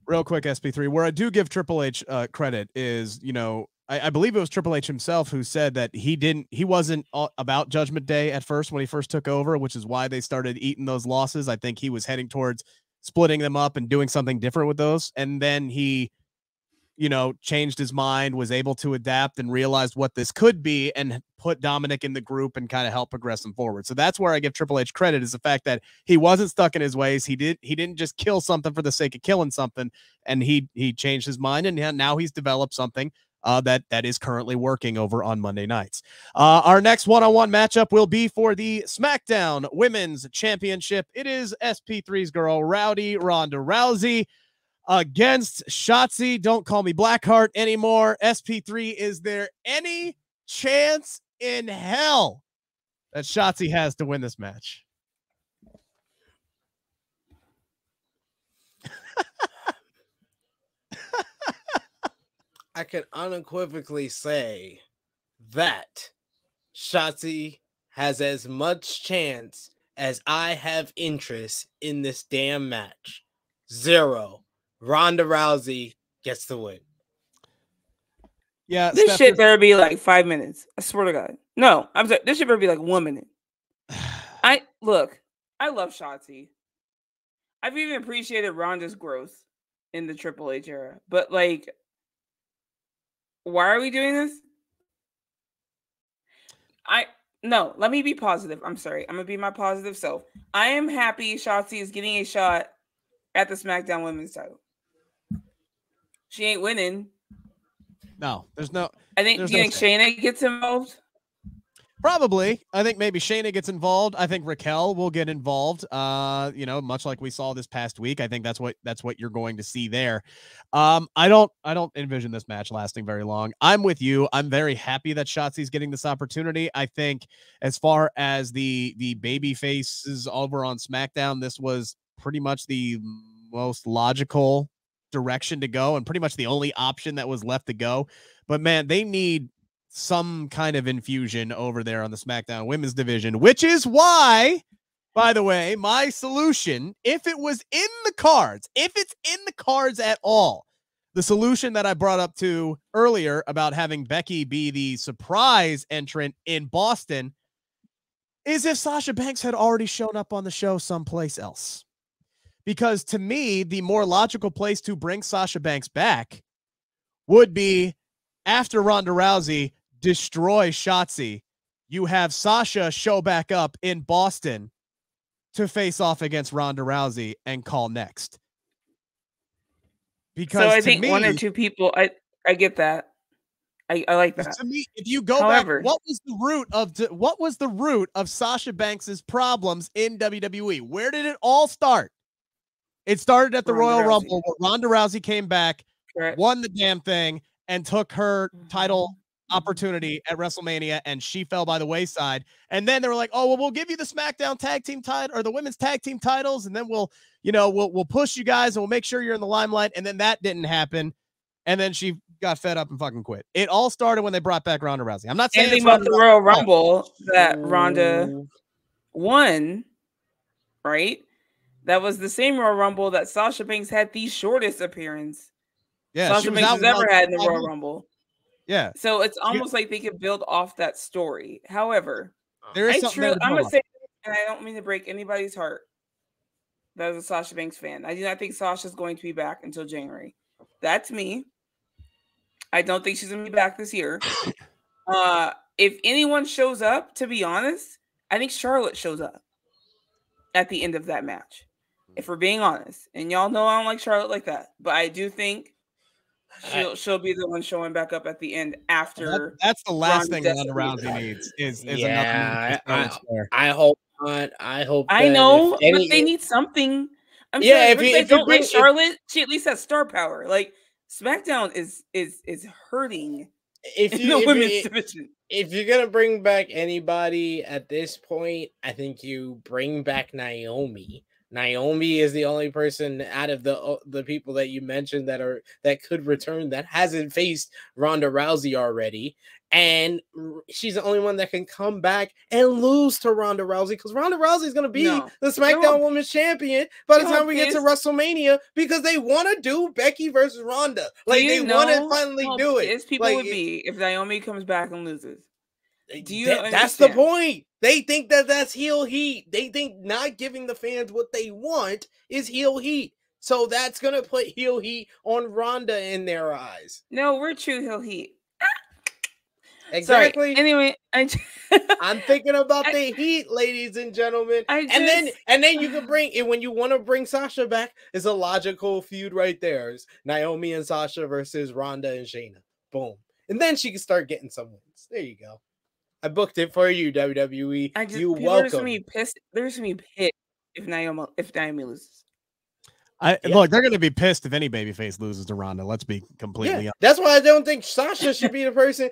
Real quick, SP3, where I do give Triple H credit is, I Bleav it was Triple H himself who said that he wasn't about Judgment Day at first when he first took over, which is why they started eating those losses. I think he was heading towards splitting them up and doing something different with those. And then he, changed his mind, was able to adapt and realized what this could be and put Dominic in the group and kind of help progress them forward. So that's where I give Triple H credit, is the fact that he wasn't stuck in his ways. He didn't just kill something for the sake of killing something. And he changed his mind, and now he's developed something that is currently working over on Monday nights. Our next one-on-one matchup will be for the SmackDown Women's Championship. It is SP3's girl, Rowdy Ronda Rousey, against Shotzi. Don't call me Blackheart anymore. SP3, is there any chance in hell that Shotzi has to win this match? I can unequivocally say that Shotzi has as much chance as I have interest in this damn match. 0. Ronda Rousey gets the win. Yeah, this shit better be like 5 minutes. I swear to God. No, I'm sorry. This shit better be like 1 minute. I love Shotzi. I've even appreciated Ronda's growth in the Triple H era, but like, why are we doing this? Let me be positive. I'm sorry. I'm gonna be my positive self. I am happy Shotzi is getting a shot at the SmackDown Women's title. She ain't winning. No, there's no. I think Shayna gets involved. Probably. I think maybe Shayna gets involved. I think Raquel will get involved. Much like we saw this past week. I think that's what you're going to see there. I don't envision this match lasting very long. I'm with you. I'm very happy that Shotzi's getting this opportunity. I think as far as the baby faces over on SmackDown, this was pretty much the most logical direction to go and pretty much the only option that was left to go. But man, they need some kind of infusion over there on the SmackDown Women's division, which is why, by the way, my solution, if it was in the cards, if it's in the cards at all, the solution that I brought up to earlier about having Becky be the surprise entrant in Boston is if Sasha Banks had already shown up on the show someplace else. Because to me, the more logical place to bring Sasha Banks back would be after Ronda Rousey destroys Shotzi. You have Sasha show back up in Boston to face off against Ronda Rousey and call next. Because so I think one or two people, I get that. I like that. To me, if you go back, what was the root of Sasha Banks's problems in WWE? Where did it all start? It started at the Royal Rumble where Ronda Rousey came back, won the damn thing, and took her title opportunity at WrestleMania, and she fell by the wayside. And then they were like, "Oh, well, we'll give you the SmackDown tag team title or the women's tag team titles, and then we'll push you guys and we'll make sure you're in the limelight." And then that didn't happen. And then she got fed up and fucking quit. It all started when they brought back Ronda Rousey. I'm not saying anything about the Royal Rumble that Ronda won, right? That was the same Royal Rumble that Sasha Banks had the shortest appearance. Yeah, Sasha Banks has ever had in the Royal Rumble. Yeah. So it's almost like they could build off that story. However, there is I'm going to say, and I don't mean to break anybody's heart that is a Sasha Banks fan. I do not think Sasha's going to be back until January. That's me. I don't think she's gonna be back this year. If anyone shows up, to be honest, I think Charlotte shows up at the end of that match. If we're being honest, and y'all know I don't like Charlotte like that, but I do think she'll be the one showing back up at the end after. That's the last thing Ronda Rousey needs is yeah, another. I hope not. I hope. I know, but they need something. I'm yeah, sorry, if you don't like Charlotte, she at least has star power. Like SmackDown is hurting in the women's division. If you're gonna bring back anybody at this point, I think you bring back Naomi. Naomi is the only person out of the people that you mentioned that could return that hasn't faced Ronda Rousey already, and she's the only one that can come back and lose to Ronda Rousey because Ronda Rousey is going to be the SmackDown Women's Champion by the time we get to WrestleMania because they want to do Becky versus Ronda. Like they want to finally do it. As people would be if Naomi comes back and loses. That's the point. They think that's heel heat. They think not giving the fans what they want is heel heat. So that's going to put heel heat on Ronda in their eyes. No, we're true heel heat. Exactly. Sorry. Anyway, I'm thinking about the heat, ladies and gentlemen. And then you can bring it when you want to bring Sasha back. It's a logical feud right there. It's Naomi and Sasha versus Ronda and Shayna. Boom. And then she can start getting some wins. There you go. I booked it for you, WWE. You welcome. There's gonna be pissed if Naomi loses. Look, they're gonna be pissed if any babyface loses to Ronda. Let's be completely honest. That's why I don't think Sasha should be the person.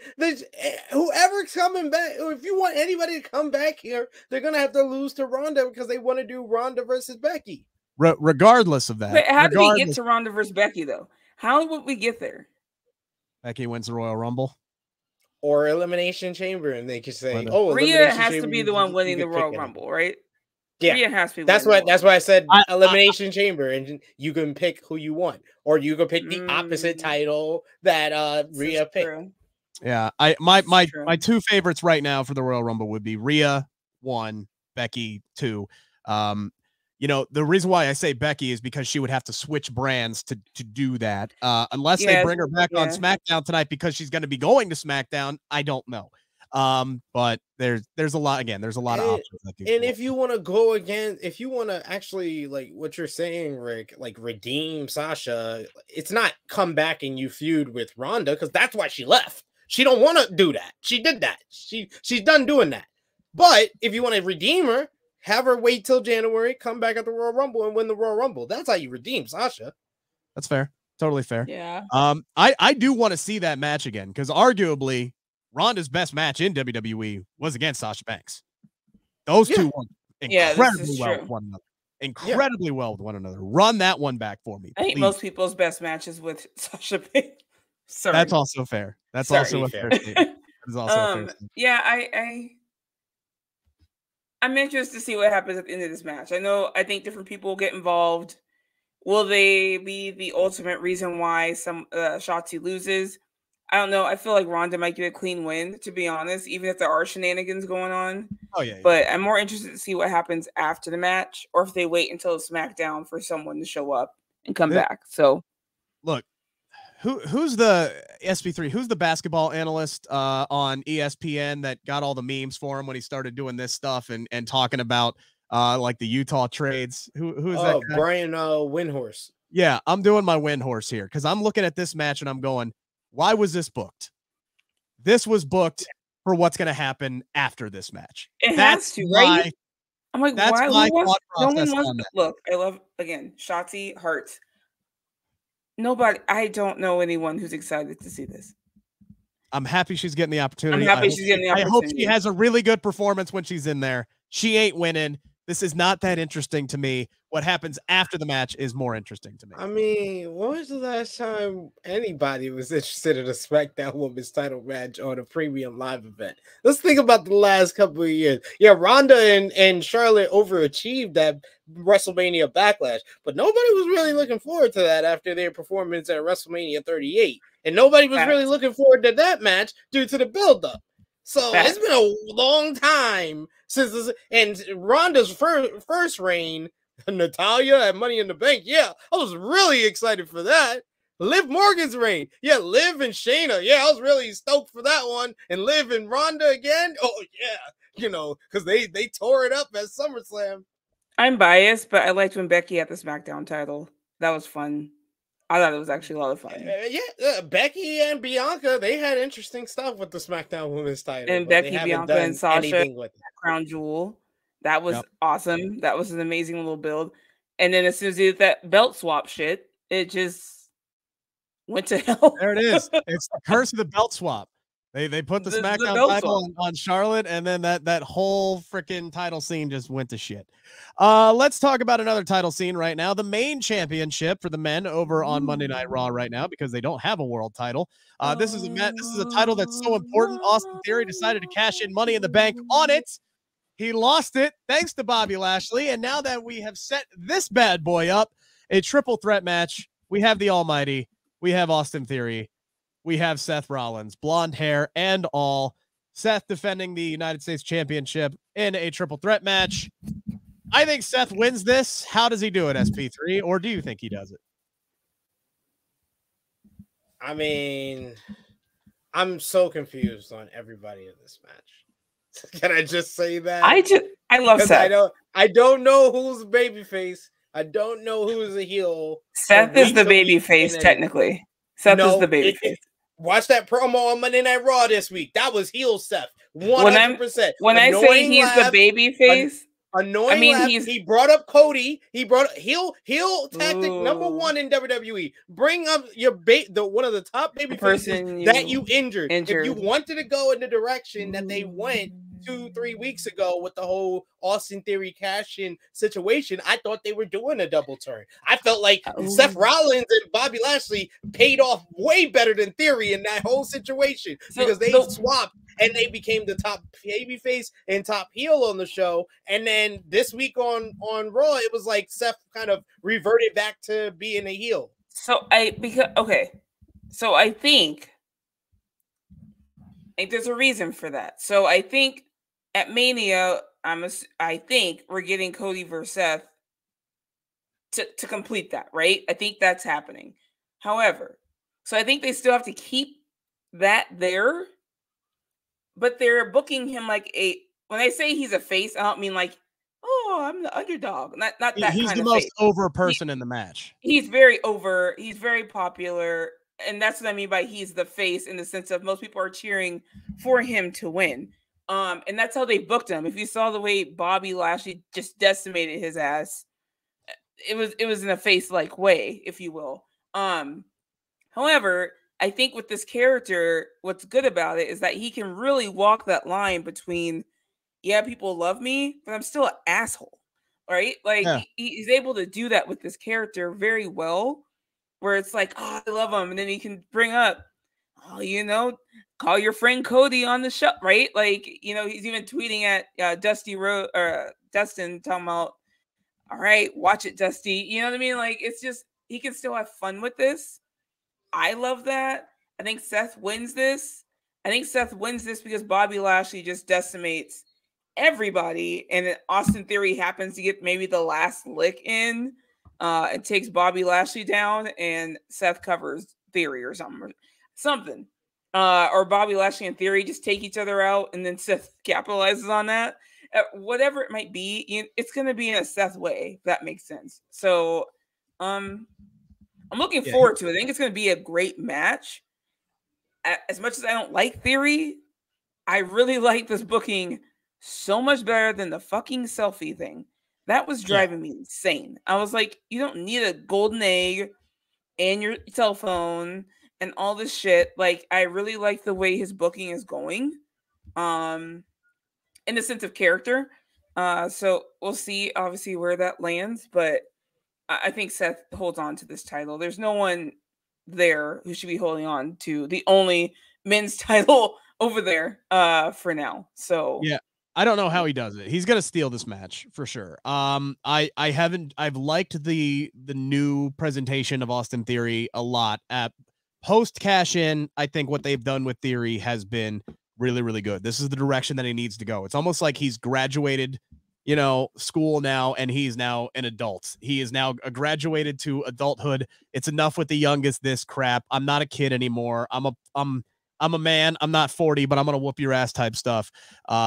Whoever's coming back, or if you want anybody to come back here, they're gonna have to lose to Ronda because they want to do Ronda versus Becky. Regardless of that, but how do we get to Ronda versus Becky though? How would we get there? Becky wins the Royal Rumble. Or Elimination Chamber, and they could say, Rhea has to be the one winning the Royal Rumble, right? Yeah, Rhea has to be. That's why I said Elimination Chamber, and you can pick who you want, or you can pick the opposite title that Rhea picked. True. Yeah, my two favorites right now for the Royal Rumble would be Rhea 1, Becky 2. The reason why I say Becky is because she would have to switch brands to do that. Unless they bring her back on SmackDown tonight because she's going to be going to SmackDown. I don't know. But there's a lot There's a lot of options. And if you want to go again, if you want to actually like what you're saying, Rick, like redeem Sasha, it's not come back and you feud with Ronda because that's why she left. She don't want to do that. She did that. She's done doing that. But if you want to redeem her, have her wait till January, come back at the Royal Rumble and win the Royal Rumble. That's how you redeem Sasha. That's fair. Totally fair. Yeah. I do want to see that match again because arguably Ronda's best match in WWE was against Sasha Banks. Those two won incredibly well with one another. Incredibly well with one another. Run that one back for me. I think most people's best matches with Sasha Banks. Sorry. That's also fair. That's also a fair statement. That is also a fair statement. Yeah, I'm interested to see what happens at the end of this match. I think different people will get involved. Will they be the ultimate reason why some Shotzi loses? I don't know. I feel like Ronda might get a clean win, to be honest, even if there are shenanigans going on. Oh, yeah. But I'm more interested to see what happens after the match or if they wait until SmackDown for someone to show up and come back. So, look, who's the SP3? Who's the basketball analyst on ESPN that got all the memes for him when he started doing this stuff and talking about like the Utah trades? Who is that guy? Brian Windhorse. Yeah, I'm doing my Windhorse here because I'm looking at this match and I'm going, why was this booked? This was booked for what's going to happen after this match. That's right? I'm like, that's why? my thought process on that. Look, I love, again, Shotzi Hart. Nobody, I don't know anyone who's excited to see this. I'm happy she's getting the opportunity. I hope she has a really good performance when she's in there. She ain't winning. This is not that interesting to me. What happens after the match is more interesting to me. I mean, when was the last time anybody was interested in a SmackDown Women's title match on a premium live event? Let's think about the last couple of years. Yeah, Ronda and Charlotte overachieved that WrestleMania Backlash, but nobody was really looking forward to that after their performance at WrestleMania 38. And nobody was really looking forward to that match due to the build-up. So it's been a long time since this, and Ronda's first reign, Natalya at Money in the Bank. Yeah, I was really excited for that. I Liv Morgan's reign. Yeah, Liv and Shayna. Yeah, I was really stoked for that one. And Liv and Ronda again. Oh yeah, because they tore it up at SummerSlam. I'm biased, but I liked when Becky had the SmackDown title. That was fun. I thought it was actually a lot of fun. Becky and Bianca, they had interesting stuff with the SmackDown Women's title. And Becky, Bianca, and Sasha, Crown Jewel. That was awesome. That was an amazing little build. And then as soon as they did that belt swap shit, it just went to hell. There it is. It's the curse of the belt swap. They put the SmackDown title on Charlotte, and then that whole freaking title scene just went to shit. Let's talk about another title scene right now. The main championship for the men over on Monday Night Raw right now, because they don't have a world title. This is a title that's so important. Austin Theory decided to cash in Money in the Bank on it. He lost it thanks to Bobby Lashley, and now that we have set this bad boy up, a triple threat match, we have the Almighty, we have Austin Theory, we have Seth Rollins, blonde hair and all. Seth defending the United States Championship in a triple threat match. I think Seth wins this. How does he do it, SP3? Or do you think he does it? I mean, I'm so confused on everybody in this match. Can I just say that? I love Seth. I don't know who's babyface. I don't know who's a heel. Seth is the babyface, technically. Seth is the babyface. Watch that promo on Monday Night Raw this week. That was heel Seth. 100%. When I say he's the babyface, annoying. He brought up Cody. He brought up heel tactic number 1 in WWE. Bring up your one of the top baby faces that you injured. If you wanted to go in the direction that they went 2-3 weeks ago with the whole Austin Theory cash-in situation, I thought they were doing a double turn. I felt like Seth Rollins and Bobby Lashley paid off way better than Theory in that whole situation because they swapped and they became the top babyface and top heel on the show. And then this week on Raw, it was like Seth kind of reverted back to being a heel. So I think there's a reason for that. So I think at Mania, I think we're getting Cody versus Seth to complete that, right? I think that's happening. However, so I think they still have to keep that there, but they're booking him like when I say he's a face, I don't mean like, oh, I'm the underdog. Not that kind of face. He's the most over person in the match. He's very over. He's very popular. And that's what I mean by he's the face, in the sense of most people are cheering for him to win. And that's how they booked him. If you saw the way Bobby Lashley just decimated his ass, it was in a face-like way, if you will. However, I think with this character, what's good about it is that he can really walk that line between, yeah, people love me, but I'm still an asshole, right? Like he's able to do that with this character very well, where it's like, oh, I love him, and then he can bring up, oh, call your friend Cody on the show, right? Like, he's even tweeting at Dustin, talking about, all right, watch it, Dusty. You know what I mean? Like, it's just, he can still have fun with this. I love that. I think Seth wins this. I think Seth wins this because Bobby Lashley just decimates everybody, and then Austin Theory happens to get maybe the last lick in. It takes Bobby Lashley down, and Seth covers Theory or something. Or Bobby Lashley and Theory just take each other out, and then Seth capitalizes on that. Whatever it might be, it's going to be in a Seth way, if that makes sense. So, I'm looking forward to it. I think it's going to be a great match. As much as I don't like Theory, I really like this booking so much better than the fucking selfie thing. That was driving me insane. I was like, you don't need a golden egg and your cell phone and all this shit. Like, I really like the way his booking is going, in the sense of character. So we'll see, obviously, where that lands. But I think Seth holds on to this title. There's no one there who should be holding on to the only men's title over there for now. So yeah. I don't know how he does it. He's gonna steal this match for sure. I've liked the new presentation of Austin Theory a lot. At post cash in, I think what they've done with Theory has been really, really good. This is the direction that he needs to go. It's almost like he's graduated school now, and he's now an adult. He is now graduated to adulthood. It's enough with the youngest this crap. I'm not a kid anymore. I'm a man. I'm not 40, but I'm gonna whoop your ass type stuff.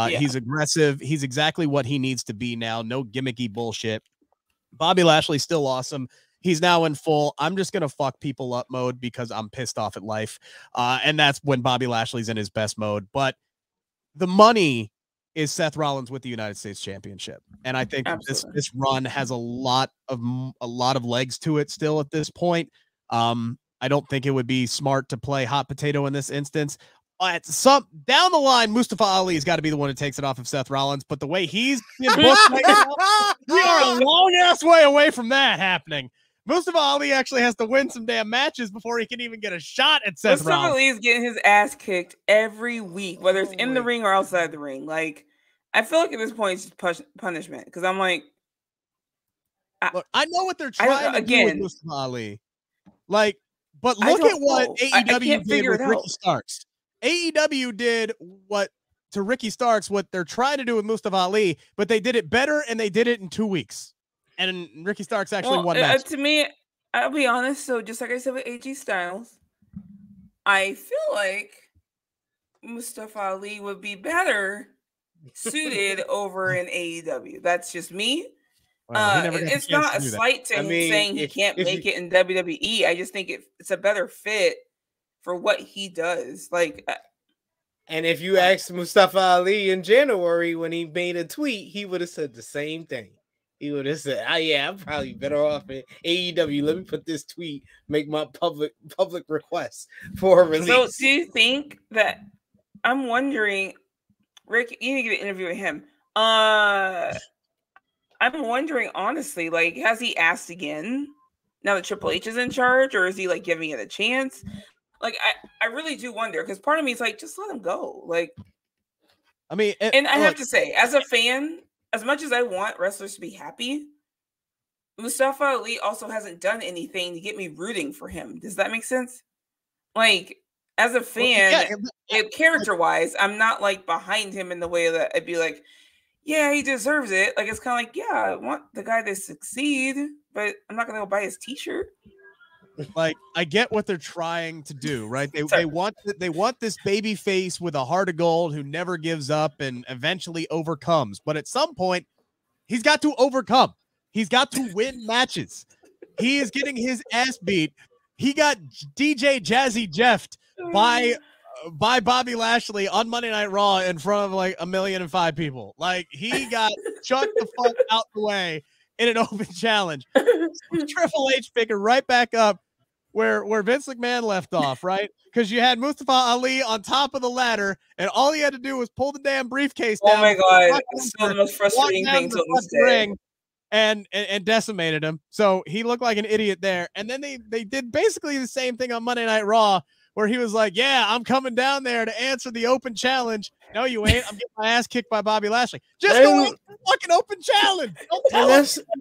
He's aggressive. He's exactly what he needs to be now. No gimmicky bullshit. Bobby Lashley's still awesome. He's now in full I'm just gonna fuck people up mode because I'm pissed off at life. And that's when Bobby Lashley's in his best mode. But the money is Seth Rollins with the United States Championship. And I think this run has a lot of legs to it still at this point. I don't think it would be smart to play hot potato in this instance. Down the line, Mustafa Ali's got to be the one who takes it off of Seth Rollins. But the way he's been booked right now, we are a long ass way away from that happening. Mustafa Ali actually has to win some damn matches before he can even get a shot at Seth Rollins. Mustafa Ali is getting his ass kicked every week, whether it's in the ring or outside the ring. Like, I feel like at this point it's just punishment because I'm like, look, I know what they're trying to do with Mustafa Ali. Like, but look at what AEW did with Ricky Starks. AEW did what to Ricky Starks what they're trying to do with Mustafa Ali, but they did it better and they did it in 2 weeks. And Ricky Starks actually won match. To me, I'll be honest. So just like I said with AJ Styles, I feel like Mustafa Ali would be better suited over in AEW. That's just me. Well, it's not a slight to him saying he can't make it in WWE. I just think it's a better fit for what he does. Like, and if you asked Mustafa Ali in January when he made a tweet, he would have said the same thing. He would have said, yeah, I'm probably better off in AEW. Let me put this tweet, make my public request for a release. So do you think that, I'm wondering, Rick, you need to get an interview with him. I'm wondering, honestly, like, has he asked again now that Triple H is in charge, or is he like giving it a chance? Like, I really do wonder, because part of me is like, just let him go. Like, I mean, and I have to say, as a fan, as much as I want wrestlers to be happy, Mustafa Ali also hasn't done anything to get me rooting for him. Does that make sense? Like, as a fan, character-wise, I'm not like behind him in the way that I'd be like, yeah, he deserves it. Like, it's kind of like, yeah, I want the guy to succeed, but I'm not going to go buy his t-shirt. Like, I get what they're trying to do, right? They want this baby face with a heart of gold who never gives up and eventually overcomes. But at some point, he's got to overcome. He's got to win matches. He is getting his ass beat. He got DJ Jazzy Jeffed by Bobby Lashley on Monday Night Raw in front of like 1,000,005 people. Like, he got chucked the fuck out the way in an open challenge. Triple H picking right back up where Vince McMahon left off, right? Because you had Mustafa Ali on top of the ladder, and all he had to do was pull the damn briefcase down. Oh my god, it's still the most frustrating thing to this day. And decimated him. So he looked like an idiot there. And then they did basically the same thing on Monday Night Raw, where he was like, yeah, I'm coming down there to answer the open challenge. No, you ain't. I'm getting my ass kicked by Bobby Lashley. Just go answer the fucking open challenge.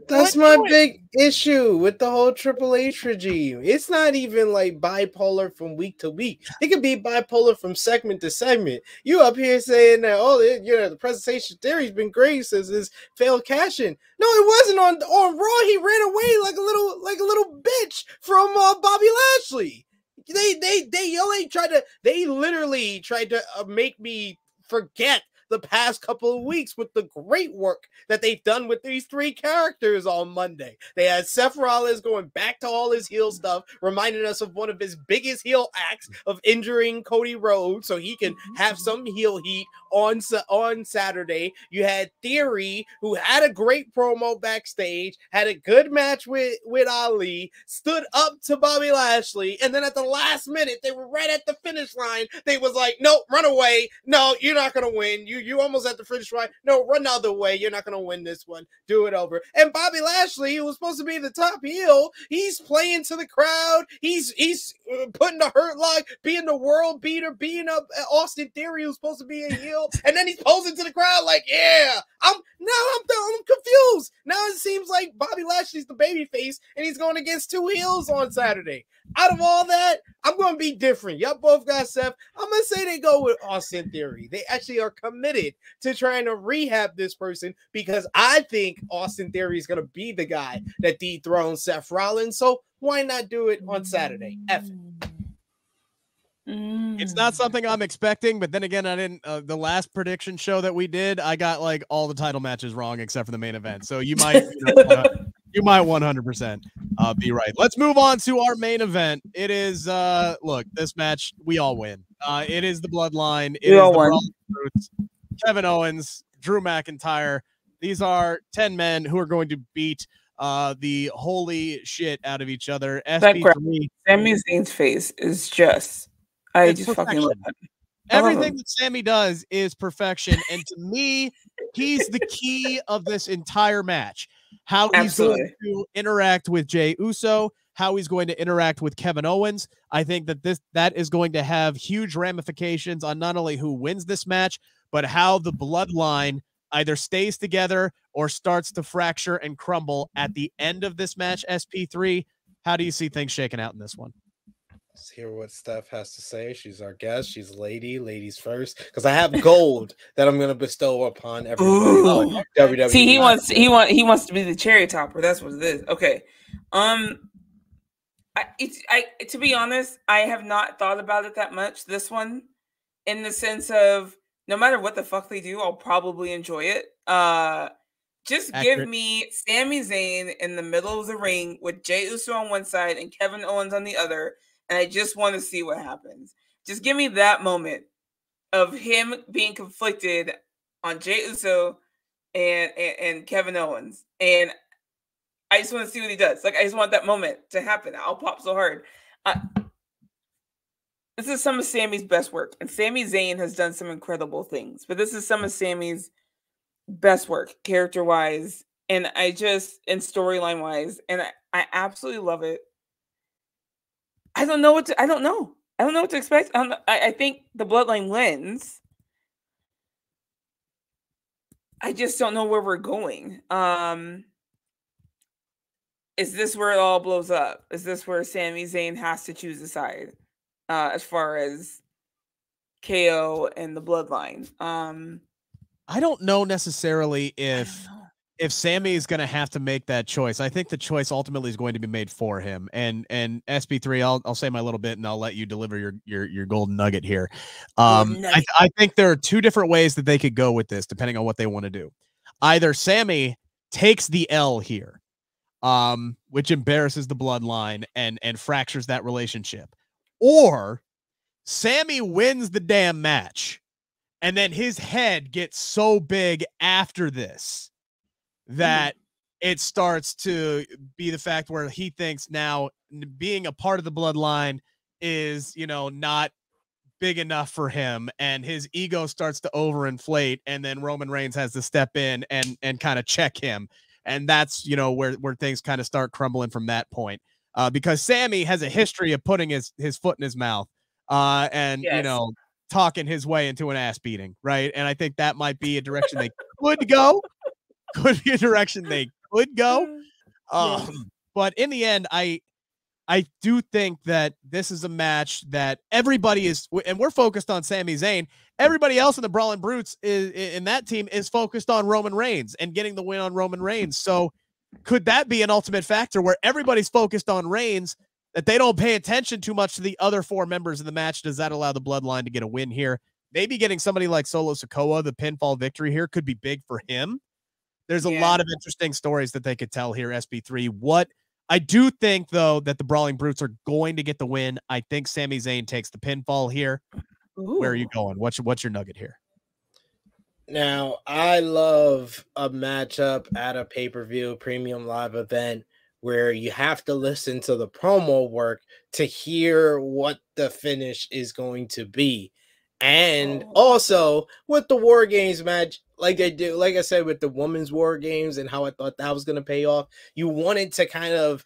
That's my big issue with the whole Triple H regime. It's not even like bipolar from week to week. It could be bipolar from segment to segment. You up here saying that, the presentation theory's been great since his failed cash-in. No, it wasn't on Raw. He ran away like a little bitch from Bobby Lashley. They literally tried to make me forget the past couple of weeks with the great work that they've done with these three characters on Monday. They had Seth Rollins going back to all his heel stuff, reminding us of one of his biggest heel acts of injuring Cody Rhodes so he can have some heel heat on Saturday. You had Theory, who had a great promo backstage, had a good match with Ali, stood up to Bobby Lashley, and then at the last minute, they were right at the finish line. They was like, no, run away. No, you're not going to win. You almost at the finish line. No, run the other way. You're not going to win this one. Do it over. And Bobby Lashley, who was supposed to be the top heel, he's playing to the crowd. He's putting the hurt lock, being the world beater, being up Austin Theory, who's supposed to be a heel. belt, and then he's posing to the crowd like, yeah, I'm confused. Now it seems like Bobby Lashley's the babyface, and he's going against two heels on Saturday. Out of all that, I'm going to be different. Y'all both got Seth. I'm going to say they go with Austin Theory. They actually are committed to trying to rehab this person because I think Austin Theory is going to be the guy that dethrones Seth Rollins. So why not do it on Saturday? F it. It's not something I'm expecting, but then again, I didn't. The last prediction show that we did, I got like all the title matches wrong except for the main event. So you might, you might 100% be right. Let's move on to our main event. It is, look, this match we all win. It is the Bloodline. It is the Brawling Brutes, Kevin Owens, Drew McIntyre. These are 10 men who are going to beat the holy shit out of each other. SB3. Sami Zayn's face is just. I just fucking love it. Everything that Sami does is perfection. And to me, he's the key of this entire match. How he's going to interact with Jey Uso, how he's going to interact with Kevin Owens. I think that that is going to have huge ramifications on not only who wins this match, but how the Bloodline either stays together or starts to fracture and crumble at the end of this match. SP3, how do you see things shaking out in this one? Let's hear what Steph has to say. She's our guest. She's ladies first. Because I have gold that I'm going to bestow upon everybody. WWE. See, he wants to be the cherry topper. That's what it is. Okay. To be honest, I have not thought about it that much. This one, in the sense of no matter what the fuck they do, I'll probably enjoy it. Just give me Sami Zayn in the middle of the ring with Jey Uso on one side and Kevin Owens on the other. And I just want to see what happens. Just give me that moment of him being conflicted on Jey Uso and Kevin Owens. And I just want to see what he does. Like, I just want that moment to happen. I'll pop so hard. This is some of Sami's best work. And Sami Zayn has done some incredible things. But this is some of Sami's best work, character-wise. And storyline-wise. And I absolutely love it. I don't know what to expect. I think the Bloodline wins. I just don't know where we're going. Is this where it all blows up? Is this where Sami Zayn has to choose a side as far as KO and the Bloodline? I don't know necessarily if Sami is going to have to make that choice. I think the choice ultimately is going to be made for him. And SP3, I'll say my little bit and I'll let you deliver your golden nugget here. I think there are two different ways that they could go with this, depending on what they want to do. Either Sami takes the L here, which embarrasses the Bloodline and fractures that relationship, or Sami wins the damn match, and then his head gets so big after this that it starts to be the fact where he thinks now being a part of the Bloodline is, not big enough for him, and his ego starts to overinflate, and then Roman Reigns has to step in and kind of check him. And that's, where things kind of start crumbling from that point. Because Sami has a history of putting his foot in his mouth and, talking his way into an ass beating. Right. And I think that might be a direction they could go. Could be a direction they could go. But in the end, I do think that this is a match that everybody is, and we're focused on Sami Zayn. Everybody else in the Brawling Brutes in that team is focused on Roman Reigns and getting the win on Roman Reigns. So could that be an ultimate factor where everybody's focused on Reigns, that they don't pay attention too much to the other four members of the match? Does that allow the Bloodline to get a win here? Maybe getting somebody like Solo Sikoa, the pinfall victory here, could be big for him. There's a lot of interesting stories that they could tell here, SP3. What I do think, though, that the Brawling Brutes are going to get the win. I think Sami Zayn takes the pinfall here. Ooh. Where are you going? What's your nugget here? Now, I love a matchup at a pay-per-view premium live event where you have to listen to the promo work to hear what the finish is going to be. And also with the WarGames match, like they do, like I said, with the women's WarGames and how I thought that was going to pay off, you wanted to kind of,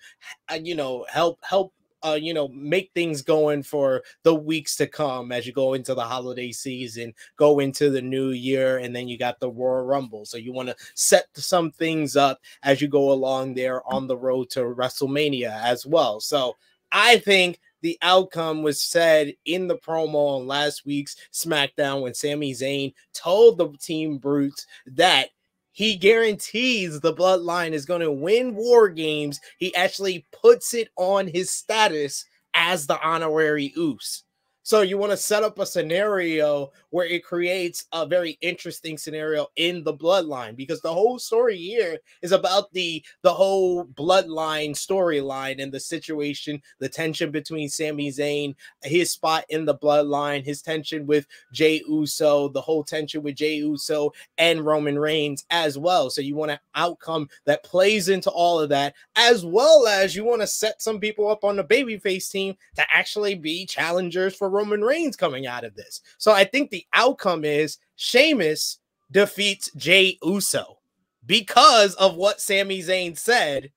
help make things going for the weeks to come as you go into the holiday season, go into the new year, and then you got the Royal Rumble. So you want to set some things up as you go along there on the road to WrestleMania as well. So I think the outcome was said in the promo on last week's SmackDown when Sami Zayn told the Team Brutes that he guarantees the Bloodline is going to win WarGames. He actually puts it on his status as the honorary Uce. So you want to set up a scenario where it creates a very interesting scenario in the Bloodline, because the whole story here is about the whole Bloodline storyline and the situation, the tension between Sami Zayn, his spot in the Bloodline, his tension with Jey Uso, the whole tension with Jey Uso and Roman Reigns as well. So you want an outcome that plays into all of that, as well as you want to set some people up on the babyface team to actually be challengers for Roman Reigns coming out of this. So I think the outcome is Sheamus defeats Jey Uso because of what Sami Zayn said.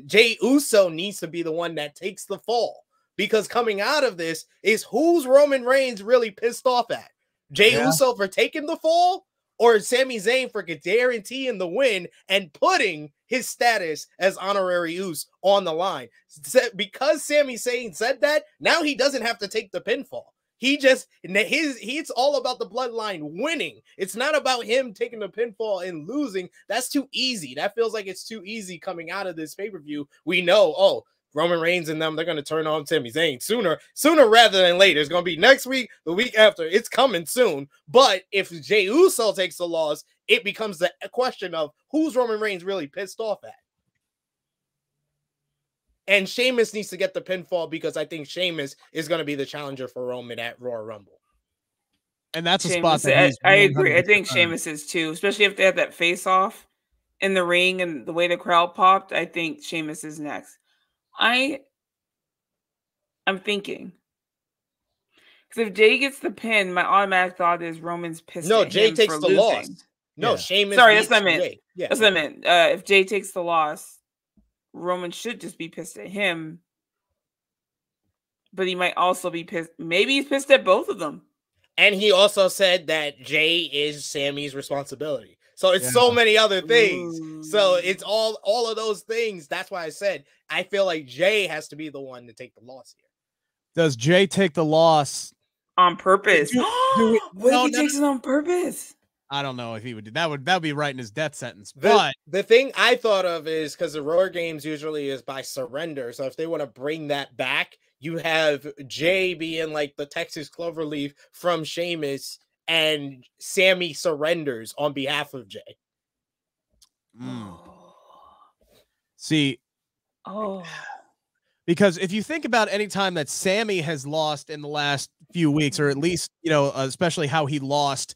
Jey Uso needs to be the one that takes the fall, because coming out of this is who's Roman Reigns really pissed off at? Jey Uso for taking the fall, or Sami Zayn for guaranteeing the win and putting his status as honorary Uce on the line? Because Sami Zayn said that, now he doesn't have to take the pinfall. It's all about the Bloodline winning. It's not about him taking the pinfall and losing. That's too easy. That feels like it's too easy coming out of this pay-per-view. We know, Roman Reigns and them, they're going to turn on Sami Zayn sooner rather than later. It's going to be next week, the week after. It's coming soon. But if Jey Uso takes the loss, it becomes the question of who's Roman Reigns really pissed off at. And Sheamus needs to get the pinfall, because I think Sheamus is going to be the challenger for Roman at Royal Rumble. And that's a Sheamus, spot that I agree. I think Sheamus is too, especially if they have that face-off in the ring and the way the crowd popped. I think Sheamus is next. I'm thinking, because if Jey gets the pin, my automatic thought is Roman's pissed. No, Jey takes the loss. No, Sheamus. Sorry, that's what I meant. Yeah, that's what I meant. If Jey takes the loss, Roman should just be pissed at him, but he might also be pissed. Maybe he's pissed at both of them. And he also said that Jey is Sammy's responsibility. So it's so many other things. Ooh. So it's all of those things. That's why I said I feel like Jey has to be the one to take the loss here. Does Jey take the loss on purpose? What if he takes it on purpose? I don't know if he would do that. Would be right in his death sentence. But the thing I thought of is, because the WarGames usually is by surrender. So if they want to bring that back, you have Jey being like the Texas Cloverleaf from Sheamus, and Sammy surrenders on behalf of Jey. See, because if you think about any time that Sammy has lost in the last few weeks, or at least, especially how he lost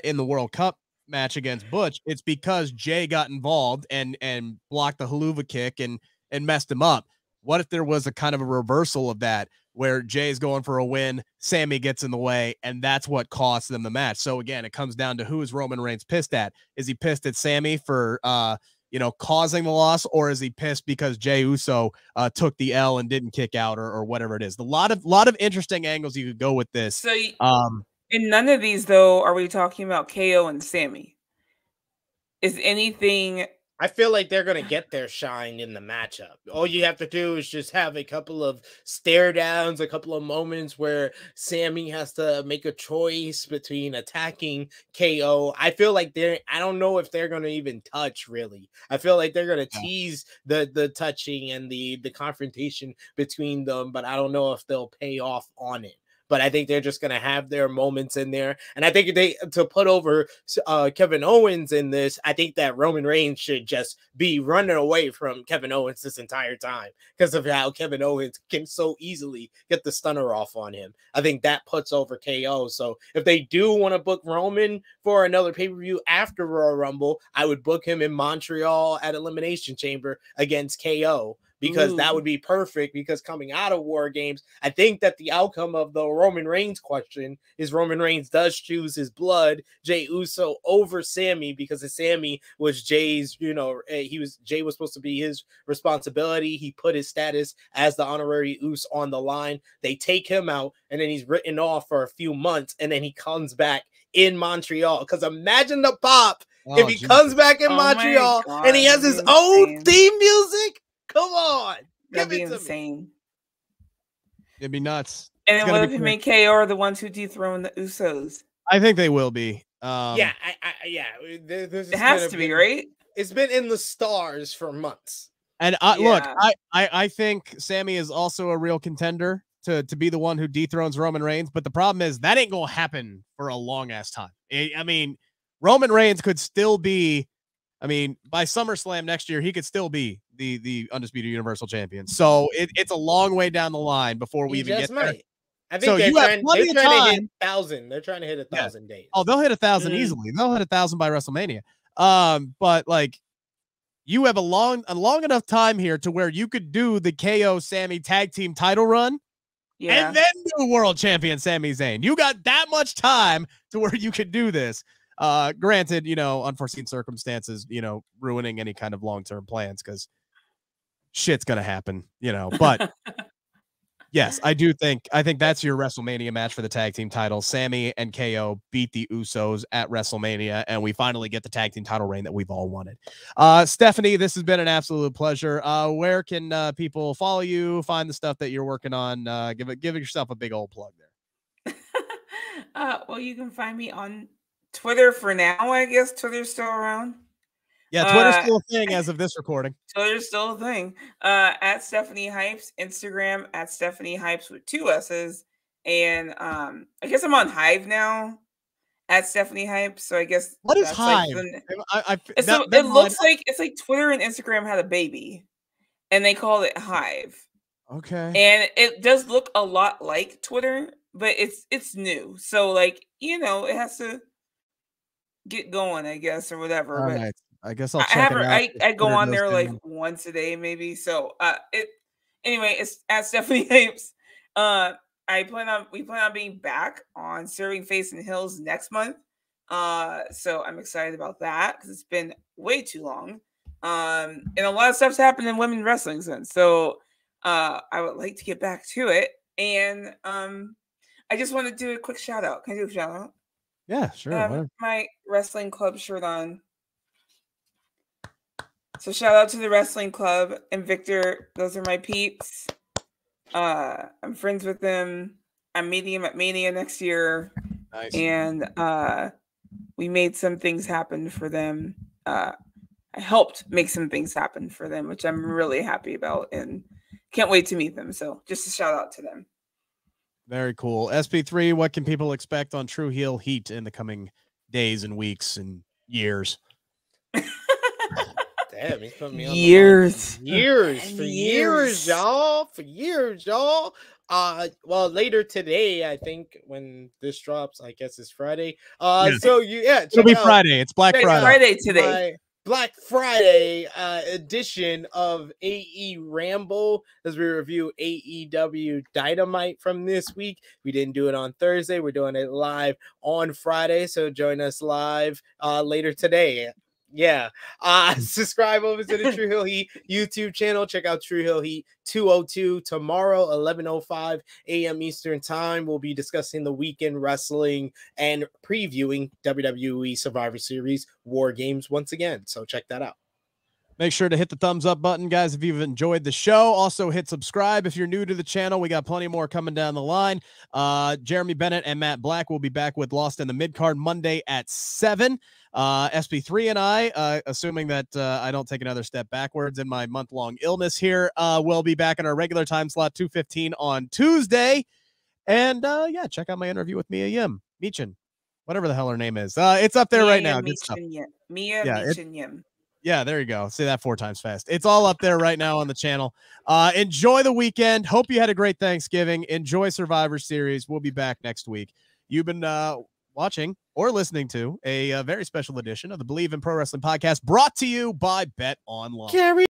in the World Cup match against Butch, it's because Jey got involved and blocked the haluva kick and messed him up. What if there was a kind of a reversal of that, where Jay's going for a win, Sammy gets in the way, and that's what costs them the match? So again, it comes down to who is Roman Reigns pissed at. Is he pissed at Sammy for causing the loss, or is he pissed because Jey Uso took the L and didn't kick out, or whatever it is? A lot of interesting angles you could go with this. So in none of these, though, are we talking about KO and Sammy? Is anything? I feel like they're going to get their shine in the matchup. All you have to do is just have a couple of stare downs, a couple of moments where Sammy has to make a choice between attacking KO. I feel like I don't know if they're going to even touch, really. I feel like they're going to tease the touching and the confrontation between them, but I don't know if they'll pay off on it. But I think they're just going to have their moments in there. And I think to put over Kevin Owens in this, I think that Roman Reigns should just be running away from Kevin Owens this entire time, because of how Kevin Owens can so easily get the stunner off on him. I think that puts over KO. So if they do want to book Roman for another pay-per-view after Royal Rumble, I would book him in Montreal at Elimination Chamber against KO. because that would be perfect, because coming out of WarGames, I think that the outcome of the Roman Reigns question is Roman Reigns does choose his blood, Jey Uso, over Sammy, because Sammy was Jay's, Jay was supposed to be his responsibility. He put his status as the honorary Uso on the line. They take him out, and then he's written off for a few months, and then he comes back in Montreal. Because imagine the pop if he comes back in Montreal and he has his own theme music. Come on. That'd be insane. It'd be nuts. And then what if him and KO are the ones who dethrone the Usos? I think they will be. Yeah. It has to be, right? It's been in the stars for months. And look, I think Sammy is also a real contender to be the one who dethrones Roman Reigns. But the problem is that ain't going to happen for a long ass time. I mean, Roman Reigns could still be, by SummerSlam next year, he could still be the undisputed Universal Champion. So it's a long way down the line before we even get there. I think they're trying to hit 1,000. They're trying to hit 1,000 days. Oh, they'll hit 1,000 easily. They'll hit 1,000 by WrestleMania. But like, you have a long enough time here to where you could do the KO Sammy tag team title run, and then do world champion Sami Zayn. You got that much time to where you could do this. Granted, unforeseen circumstances, ruining any kind of long-term plans, because shit's gonna happen, but yes, I think that's your WrestleMania match for the tag team title. Sammy and KO beat the Usos at WrestleMania, and we finally get the tag team title reign that we've all wanted. Stephanie, this has been an absolute pleasure. Where can people follow you, find the stuff that you're working on? Give yourself a big old plug there. Well, you can find me on Twitter for now, I guess. Twitter's still around. Yeah, Twitter's still a thing as of this recording. Twitter's still a thing. At Stephanie Hypes, Instagram at Stephanie Hypes with 2 S's. And I guess I'm on Hive now at Stephanie Hypes. So I guess what is Hive? It looks like it's like Twitter and Instagram had a baby, and they called it Hive. Okay. And it does look a lot like Twitter, but it's new. So like, it has to get going, I guess, or whatever. All but right. I guess I'll check it out. I go on there like once a day, maybe. So anyway, it's at Stephanie Hypes. We plan on being back on Serving Face and Hills next month. So I'm excited about that because it's been way too long. And a lot of stuff's happened in women's wrestling since. So I would like to get back to it. And I just want to do a quick shout out. Can I do a shout out? Yeah, sure. My wrestling club shirt on. So shout out to the wrestling club and Victor. Those are my peeps. I'm friends with them. I'm meeting him at Mania next year. Nice. And we made some things happen for them. I helped make some things happen for them, which I'm really happy about and can't wait to meet them. So just a shout out to them. Very cool. SP3, what can people expect on True Heel Heat in the coming days and weeks and years? Damn, he's putting me on years, y'all. Well, later today, I think when this drops, I guess it's Friday. So it'll be Friday. It's Black Friday. Friday today. Black Friday edition of AE Ramble as we review AEW Dynamite from this week. We didn't do it on Thursday. We're doing it live on Friday. So join us live later today. Yeah. Subscribe over to the True Heel Heat YouTube channel. Check out True Heel Heat 202 tomorrow, 11:05 a.m. Eastern Time. We'll be discussing the weekend wrestling and previewing WWE Survivor Series WarGames once again. So check that out. Make sure to hit the thumbs up button, guys, if you've enjoyed the show. Also, hit subscribe if you're new to the channel. We got plenty more coming down the line. Jeremy Bennett and Matt Black will be back with Lost in the Midcard Monday at 7. SP3 and I, assuming that I don't take another step backwards in my month-long illness here, we'll be back in our regular time slot, 2:15 on Tuesday. And, check out my interview with Mia Yim. Meechin, whatever the hell her name is. It's up there right now. Mia Meechin Yim. Yeah, there you go. Say that 4 times fast. It's all up there right now on the channel. Enjoy the weekend. Hope you had a great Thanksgiving. Enjoy Survivor Series. We'll be back next week. You've been watching or listening to a very special edition of the Bleav in Pro Wrestling podcast brought to you by Bet Online.